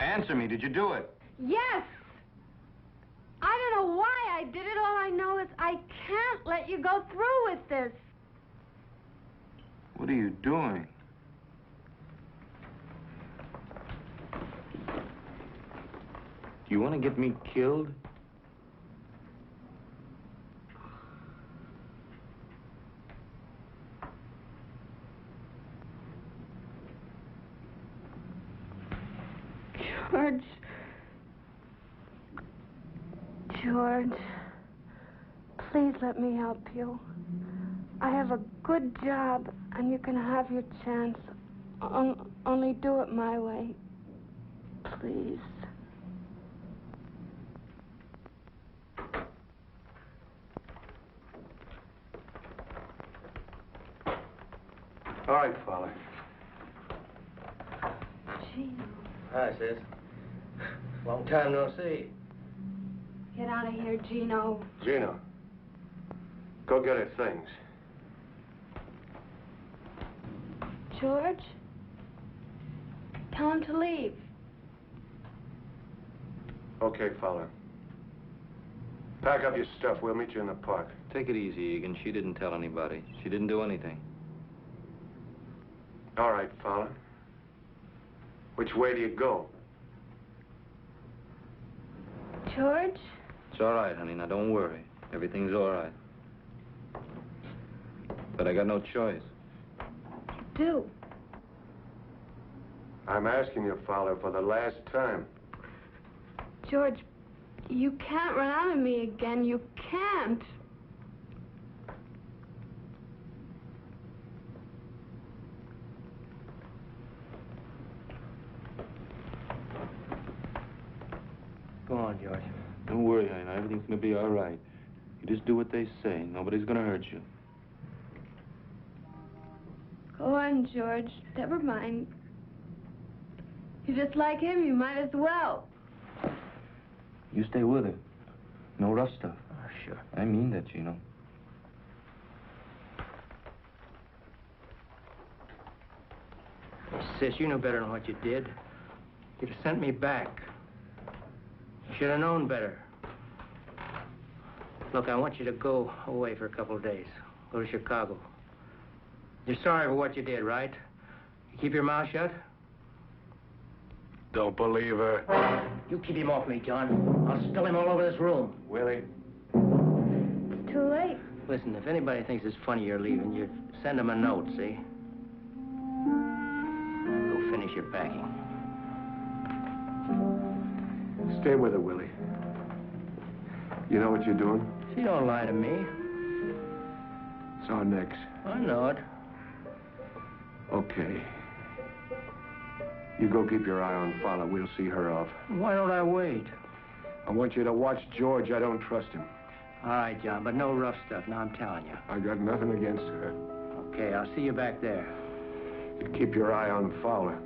Speaker 3: Answer me. Did you do it?
Speaker 5: Yes! I don't know why I did it. All I know is I can't let you go through with this.
Speaker 3: What are you doing? You want to get me killed?
Speaker 5: George. George. Please let me help you. I have a good job, and you can have your chance. Only do it my way. Please.
Speaker 2: All right, Fowler.
Speaker 5: Gino.
Speaker 1: Hi, sis. Long time no see.
Speaker 5: Get out of here, Gino.
Speaker 2: Gino, go get her things.
Speaker 5: George? Tell him to leave.
Speaker 2: Okay, Fowler. Pack up your stuff. We'll meet you in the park.
Speaker 3: Take it easy, Egan. She didn't tell anybody. She didn't do anything.
Speaker 2: All right, Fowler. Which way do you go?
Speaker 5: George?
Speaker 3: It's all right, honey. Now, don't worry. Everything's all right. But I got no choice.
Speaker 5: You do.
Speaker 2: I'm asking you, Fowler, for the last time.
Speaker 5: George, you can't run out of me again. You can't.
Speaker 1: Go on, George.
Speaker 3: Don't worry, honey. Everything's gonna be all right. You just do what they say. Nobody's gonna hurt you.
Speaker 5: Go on, George. Never mind. You're just like him. You might as well.
Speaker 3: You stay with her. No rough stuff.
Speaker 1: Oh, sure.
Speaker 3: I mean that, you know.
Speaker 1: Sis, you know better than what you did. You'd have sent me back. You should have known better. Look, I want you to go away for a couple of days. Go to Chicago. You're sorry for what you did, right? You keep your mouth shut?
Speaker 2: Don't believe her.
Speaker 1: You keep him off me, John. I'll spill him all over this room.
Speaker 2: Willie?
Speaker 5: It's too late.
Speaker 1: Listen, if anybody thinks it's funny you're leaving, you send them a note, see? Go finish your packing.
Speaker 2: Stay with her, Willie. You know what you're doing?
Speaker 1: She don't lie to me.
Speaker 2: It's our necks.
Speaker 1: I know it.
Speaker 2: Okay. You go keep your eye on Fowler. We'll see her off.
Speaker 1: Why don't I wait?
Speaker 2: I want you to watch George. I don't trust him.
Speaker 1: All right, John, but no rough stuff. Now I'm telling you.
Speaker 2: I got nothing against her.
Speaker 1: Okay, I'll see you back there.
Speaker 2: You keep your eye on Fowler.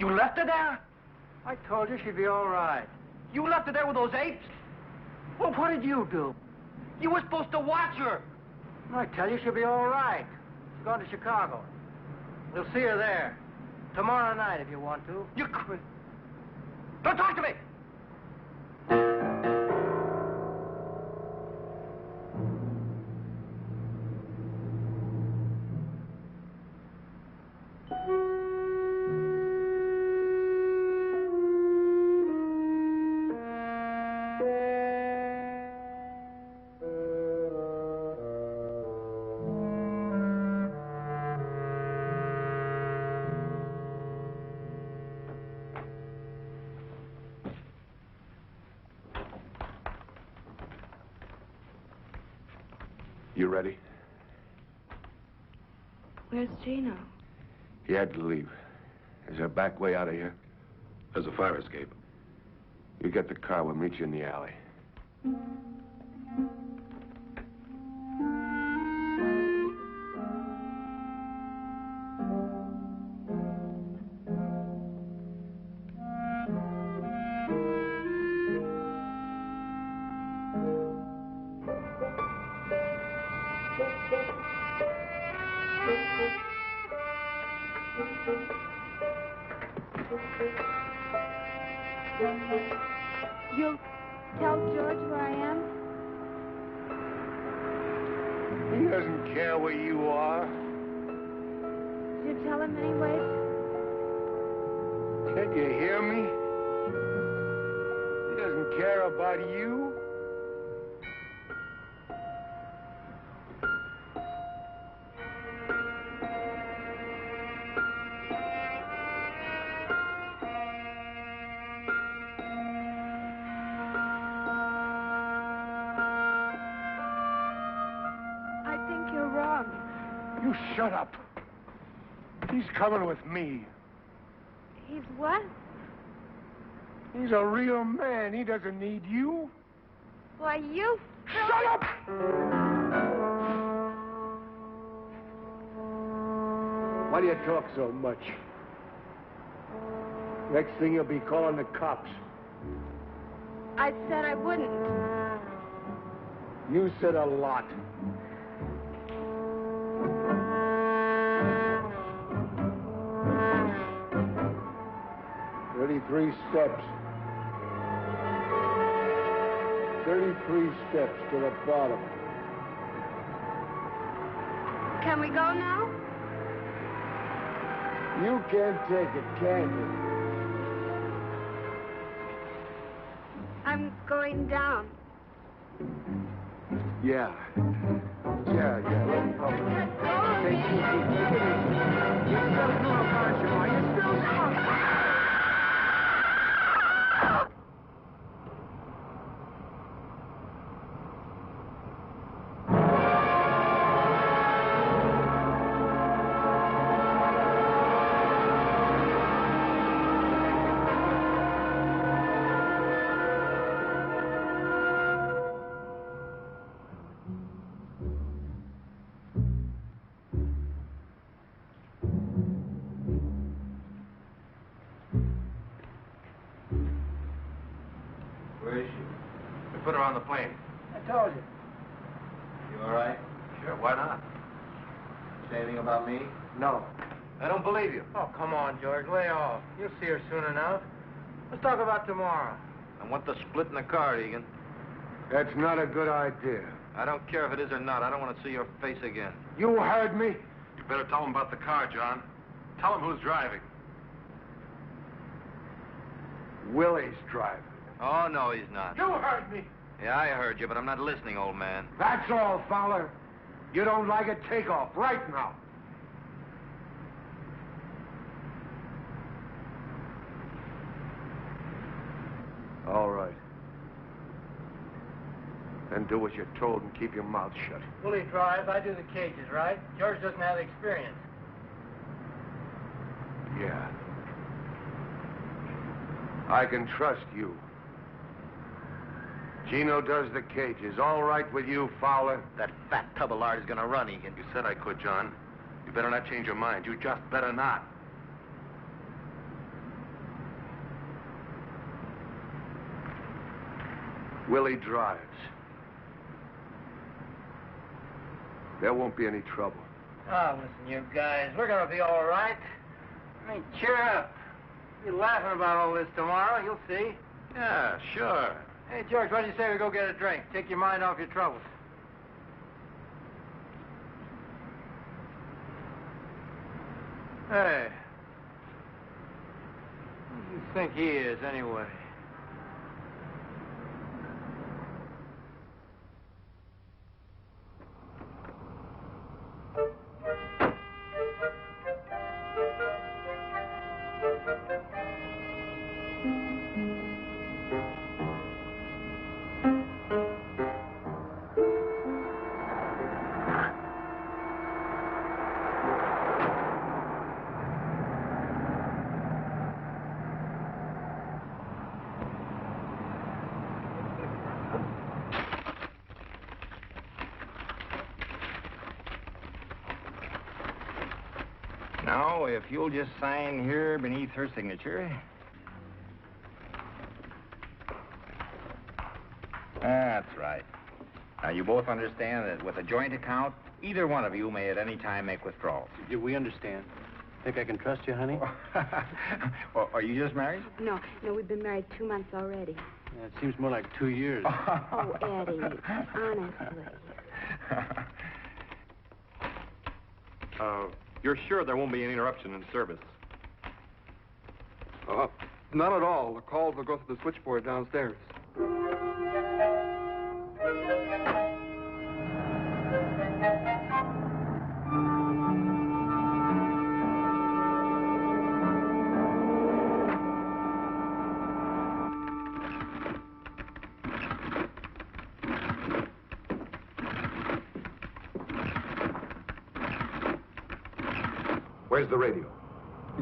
Speaker 11: You left her there?
Speaker 1: I told you she'd be all right.
Speaker 11: You left her there with those apes?
Speaker 1: Well, what did you do?
Speaker 11: You were supposed to watch her.
Speaker 1: I tell you, she'll be all right. She's gone to Chicago. We'll see her there. Tomorrow night, if you want to.
Speaker 11: You quit. Don't talk to me!
Speaker 2: You ready?
Speaker 5: Where's Gino?
Speaker 2: He had to leave. Is there a back way out of here?
Speaker 10: There's a fire escape.
Speaker 2: You get the car, we'll meet you in the alley.
Speaker 5: You'll tell George where I am?
Speaker 6: He doesn't care where you are.
Speaker 5: You tell him anyway?
Speaker 6: Can't you hear me? He doesn't care about you. You shut up. He's coming with me.
Speaker 5: He's what?
Speaker 6: He's a real man. He doesn't need you.
Speaker 5: Why, you...
Speaker 6: Shut up! Why do you talk so much? Next thing you'll be calling the cops.
Speaker 5: I said I wouldn't.
Speaker 6: You said a lot. Three steps. 33 steps to the bottom.
Speaker 5: Can we go now?
Speaker 6: You can't take it, can you?
Speaker 5: I'm going down.
Speaker 6: Yeah. Let me help you. Take it easy. You're still doing Marshall, are you still doing?
Speaker 3: Where is she? We put her on the plane.
Speaker 1: I told you.
Speaker 3: You all right?
Speaker 10: Sure, why not?
Speaker 3: Say anything about me?
Speaker 1: No.
Speaker 3: I don't believe you.
Speaker 1: Oh, come on, George. Lay off. You'll see her soon enough. Let's talk about tomorrow.
Speaker 3: I want the split in the car, Egan.
Speaker 6: That's not a good idea.
Speaker 3: I don't care if it is or not. I don't want to see your face again.
Speaker 6: You heard me.
Speaker 10: You better tell him about the car, John. Tell him who's driving.
Speaker 6: Willie's driving.
Speaker 3: Oh, no, he's not.
Speaker 6: You heard me.
Speaker 3: Yeah, I heard you, but I'm not listening, old man.
Speaker 6: That's all, Fowler. You don't like it, take off right now. All right. Then do what you're told and keep your mouth shut.
Speaker 1: Willie drives, I do the cages, right? George doesn't have the experience.
Speaker 6: Yeah. I can trust you. Gino does the cages. All right with you, Fowler?
Speaker 3: That fat tub of lard is going to run, Egan.
Speaker 10: You said I could, John. You better not change your mind. You just better not.
Speaker 2: Willie drives. There won't be any trouble.
Speaker 1: Oh, listen, you guys, we're gonna be all right. I mean, cheer up. You're laughing about all this tomorrow, you'll see.
Speaker 10: Yeah, sure.
Speaker 1: Hey, George, why don't you say we go get a drink? Take your mind off your troubles. Hey. Who do you think he is, anyway?
Speaker 11: Now, if you'll just sign here beneath her signature. That's right. Now, you both understand that with a joint account, either one of you may at any time make withdrawals.
Speaker 1: We understand. Think I can trust you, honey?
Speaker 11: Well, are you just married?
Speaker 5: No, we've been married 2 months already.
Speaker 1: Yeah, it seems more like 2 years.
Speaker 5: Oh, Eddie, honestly.
Speaker 12: You're sure there won't be any interruption in service?
Speaker 13: Not at all. The calls will go through the switchboard downstairs.
Speaker 2: Where's the radio?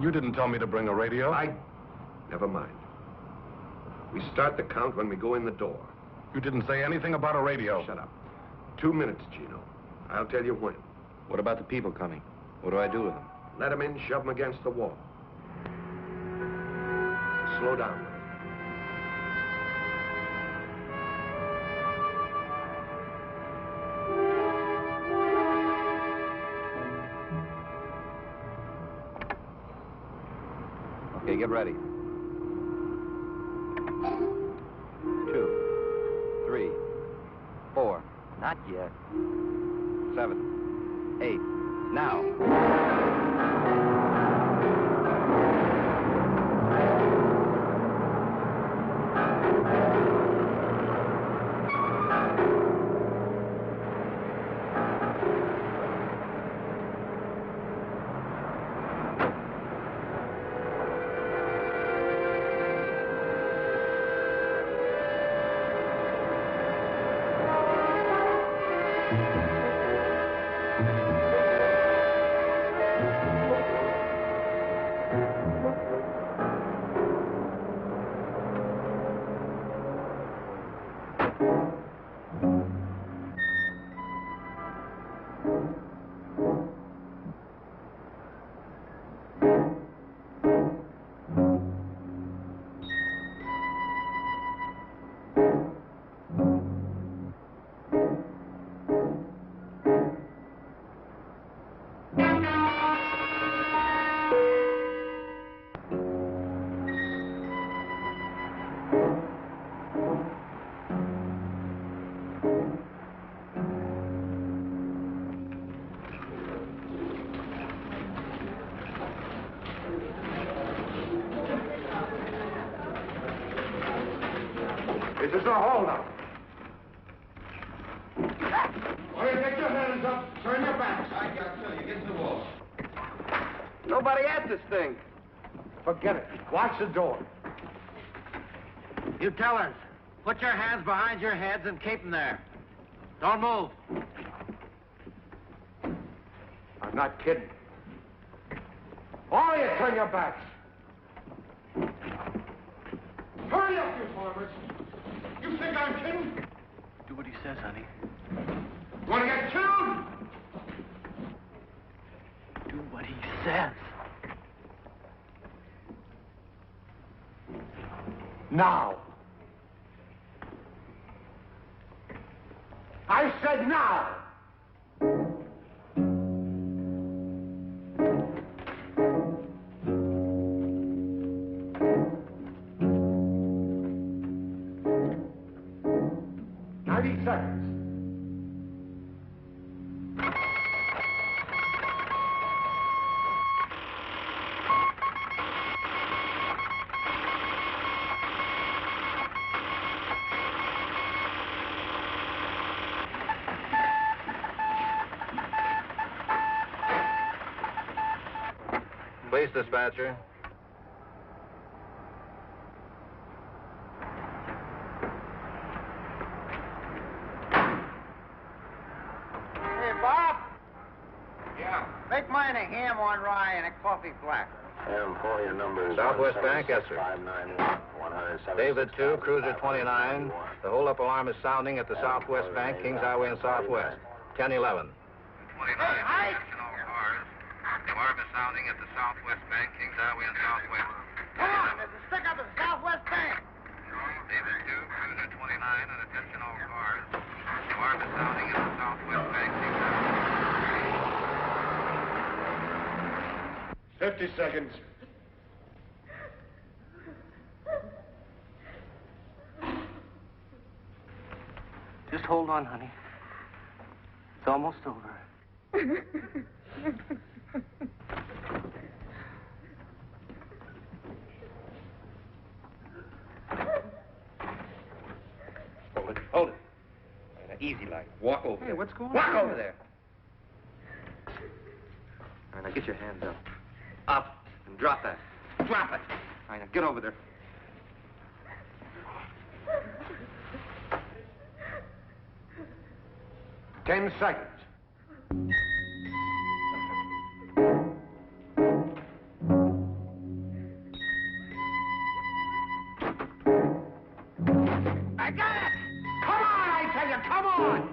Speaker 10: You didn't tell me to bring a radio.
Speaker 2: Never mind. We start the count when we go in the door.
Speaker 10: You didn't say anything about a radio.
Speaker 2: Shut up. 2 minutes, Gino. I'll tell you when.
Speaker 3: What about the people coming? What do I do with them?
Speaker 2: Let them in, shove them against the wall. Slow down.
Speaker 11: Okay, get ready. 2, 3, 4. Not yet. 7, 8. Now.
Speaker 2: This is a holdup. All right, get your hands up. Turn your backs. I got you. Get to the wall.
Speaker 11: Nobody at this thing.
Speaker 2: Forget it. Watch the door.
Speaker 1: You tellers, put your hands behind your heads and keep them there. Don't move.
Speaker 2: I'm not kidding. All of you, turn your backs. Hurry up, you farmers. You think I'm kidding?
Speaker 1: Do what he says, honey.
Speaker 2: You want to get killed?
Speaker 1: Do what he says.
Speaker 2: Now.
Speaker 6: I said now! Seconds.
Speaker 3: Police dispatcher.
Speaker 11: Make mine a ham on rye and a coffee black.
Speaker 1: And for your numbers.
Speaker 3: Southwest Bank, yes, sir. David 2, Cruiser 29. The hold-up alarm is sounding at the Southwest Bank, Kings Highway and Southwest. 1011.
Speaker 11: 29. Hey, heist!
Speaker 3: The alarm is sounding at the Southwest Bank, Kings Highway and Southwest.
Speaker 11: Come on, there's a stick up at the Southwest Bank.
Speaker 3: David 2, Cruiser 29, and attention all cars. The alarm is sounding at the Southwest Bank, Kings Highway.
Speaker 6: 50 seconds.
Speaker 11: Just hold on, honey. It's almost over.
Speaker 12: Hold it. Easy like. Walk over there.
Speaker 11: What's going on?
Speaker 12: Walk over there. All right, now get your hands up. Up. And drop that. Drop it. All right, now get over there.
Speaker 6: Ten seconds.
Speaker 11: I got it!
Speaker 6: Come on, I tell you, come on!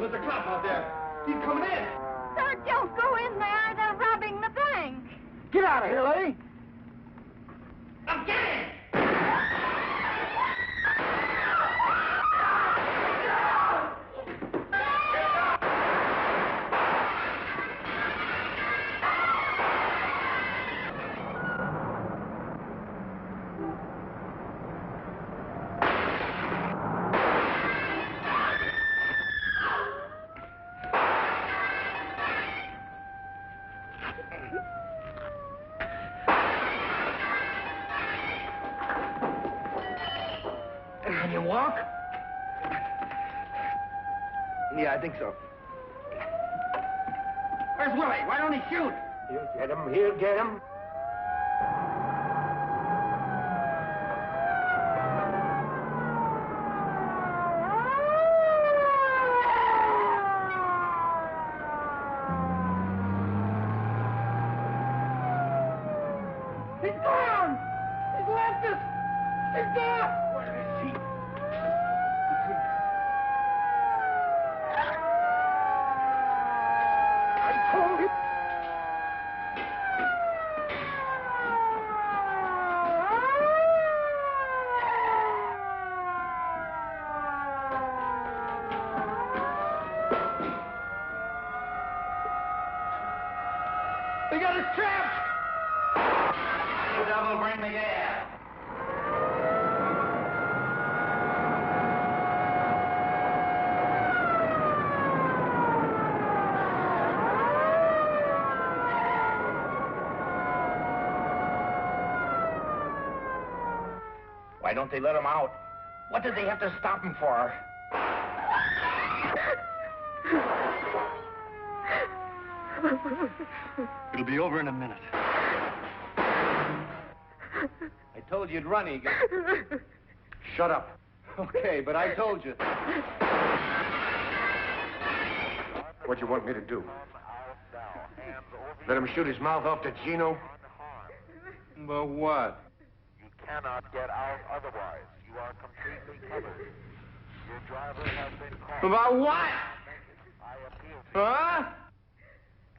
Speaker 11: There's a cop out there. He's coming in.
Speaker 5: Sir, don't go in there. They're robbing the bank.
Speaker 11: Get out of here, lady. I'm getting. Can you walk?
Speaker 12: Yeah, I think so.
Speaker 11: Where's Willie? Why don't he shoot?
Speaker 6: He'll get him, he'll get him.
Speaker 11: He's gone! He's left us! He's gone! Where is he? I told him! They got us trapped!
Speaker 3: You devil, bring the gas.
Speaker 11: Why don't they let him out? What did they have to stop him for?
Speaker 12: It'll be over in a minute.
Speaker 11: I told you you'd run, Egan.
Speaker 6: Shut up.
Speaker 11: Okay, but I told you.
Speaker 6: What do you want me to do?
Speaker 2: Let him shoot his mouth off to Gino?
Speaker 10: But what?
Speaker 14: You cannot get out otherwise. You are completely covered. Your driver has been caught.
Speaker 10: About what?
Speaker 14: I appeal to
Speaker 10: Huh?
Speaker 14: you.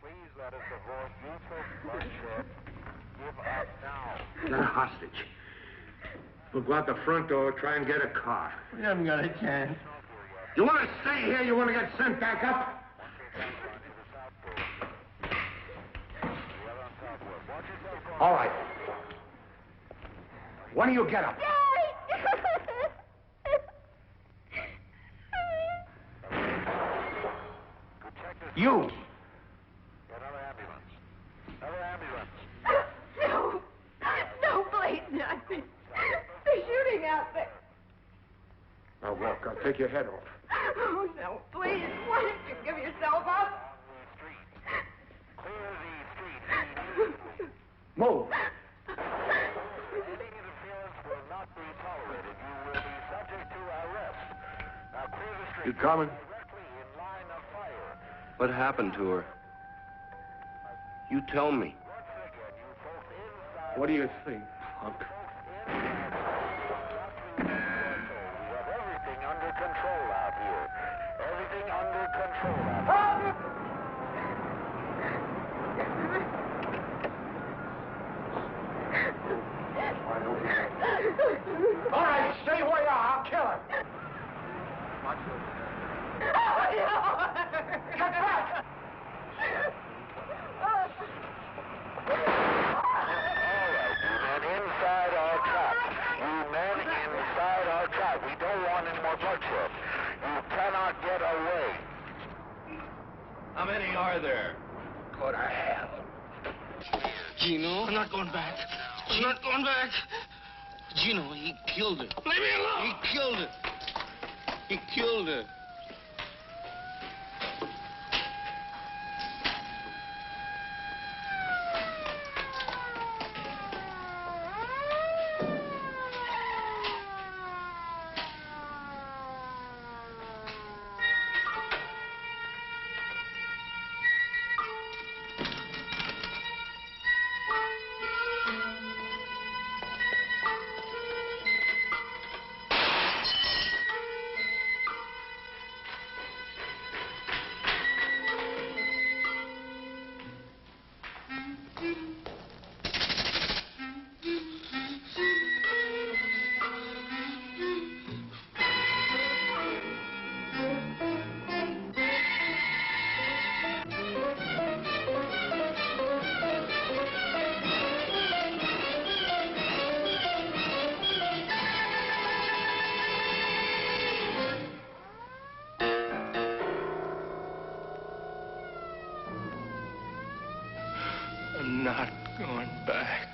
Speaker 14: Please let us avoid useless bloodshed. Give up now.
Speaker 2: Get a hostage. We'll go out the front door, try and get a car.
Speaker 6: We haven't got a chance.
Speaker 2: You want to stay here? You want to get sent back up? All right. When do you get up? You!
Speaker 14: Another ambulance. Another ambulance.
Speaker 5: No. No, please, not. They're shooting out there.
Speaker 2: Now walk. I'll take your head off.
Speaker 5: Oh, no, please. Why don't you give yourself up?
Speaker 14: Clear the street.
Speaker 2: Move.
Speaker 14: Any interference will not be tolerated. You will be subject to arrest. Now clear the street.
Speaker 2: You coming?
Speaker 14: Directly in line of fire.
Speaker 3: What happened to her? You tell me.
Speaker 14: Once again, you folks inside.
Speaker 2: What do you think, punk?
Speaker 14: We have everything under control out here. Everything under control out here.
Speaker 2: All right, stay where you are. I'll kill her. Get back!
Speaker 14: Inside our trap. You men inside our trap. We don't want any more bloodshed. You cannot get away.
Speaker 10: How many are there?
Speaker 2: Go to hell.
Speaker 15: Gino, I'm not going back. I'm not going back. Gino, he killed her. Leave me alone. He killed her. He killed her. I'm not going back.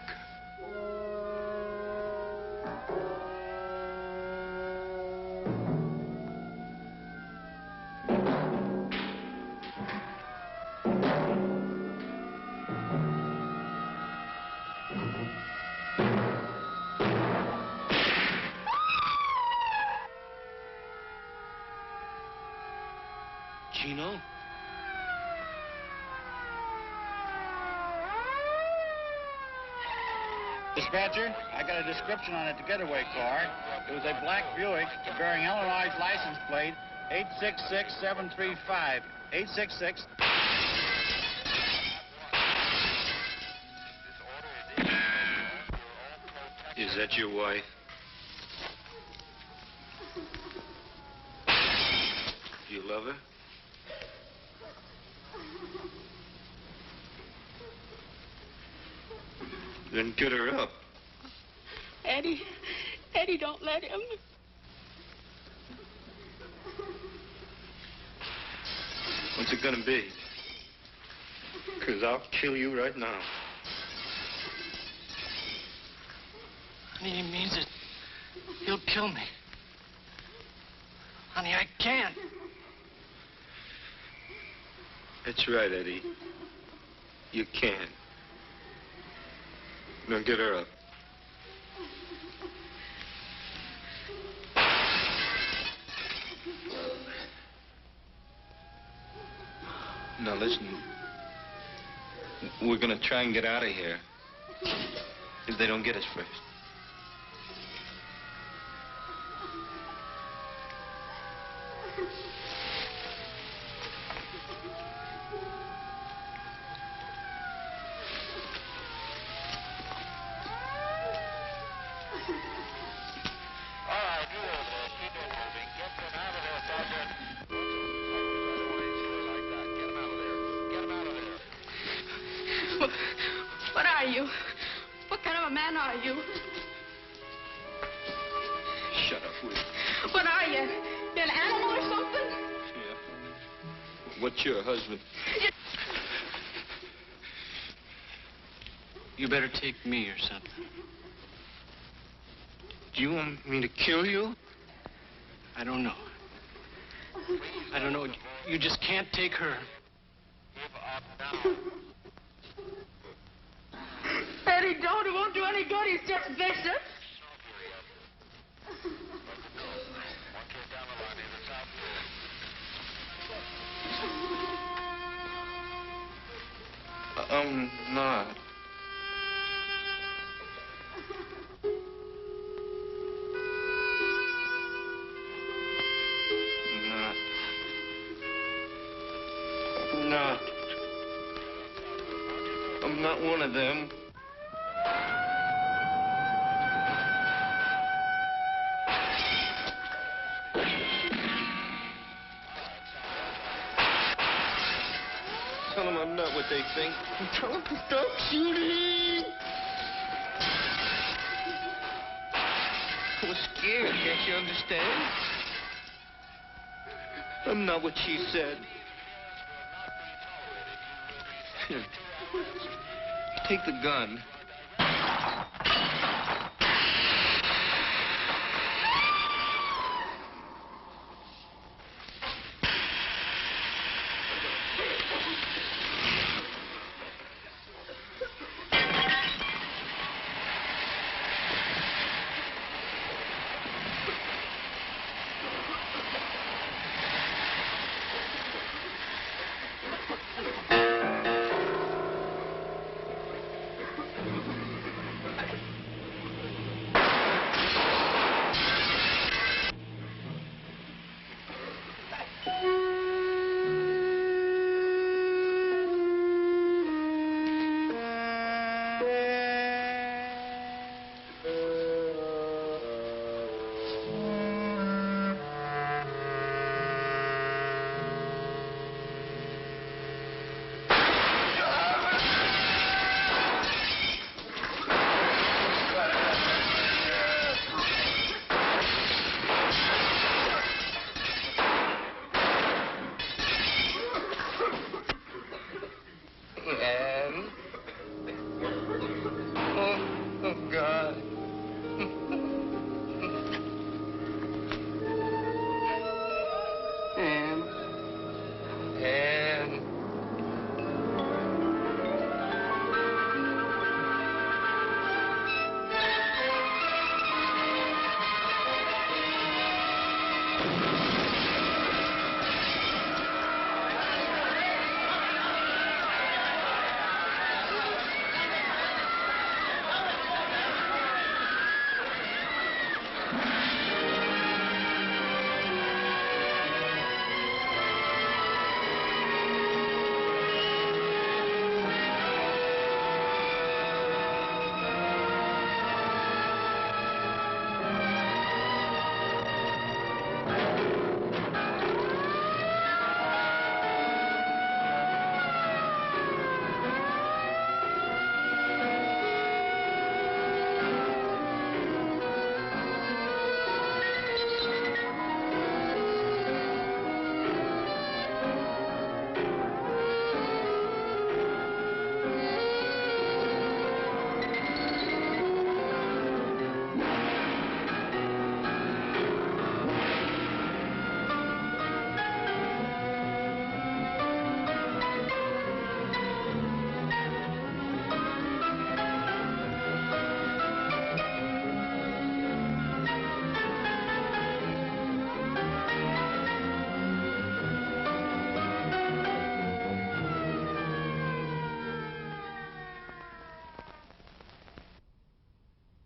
Speaker 15: Gino?
Speaker 11: Dispatcher, I got a description on a getaway car. It was a black Buick bearing Illinois license plate 866735. 866.
Speaker 3: Is that your wife? You love her? Then get her up.
Speaker 16: Eddie, don't let him.
Speaker 3: What's it gonna be? 'Cause I'll kill you right now.
Speaker 15: Honey, he means it. He'll kill me. Honey, I can't.
Speaker 3: That's right, Eddie. You can't. Now get her up. Now listen. We're gonna try and get out of here. If they don't get us first.
Speaker 16: What are you? What kind of a man are you?
Speaker 3: Shut up, will you?
Speaker 16: What are you? You an animal or something?
Speaker 3: Yeah. What's your husband?
Speaker 15: You better take me or something.
Speaker 3: Do you want me to kill you?
Speaker 15: I don't know. I don't know. You just can't take her.
Speaker 16: Eddie, don't. It won't do any good. He's just vicious.
Speaker 3: I'm not. I'm not one of them. Tell them I'm not what they think. Tell them to stop shooting. I was scared, can't you understand? I'm not what she said. Here. Take the gun.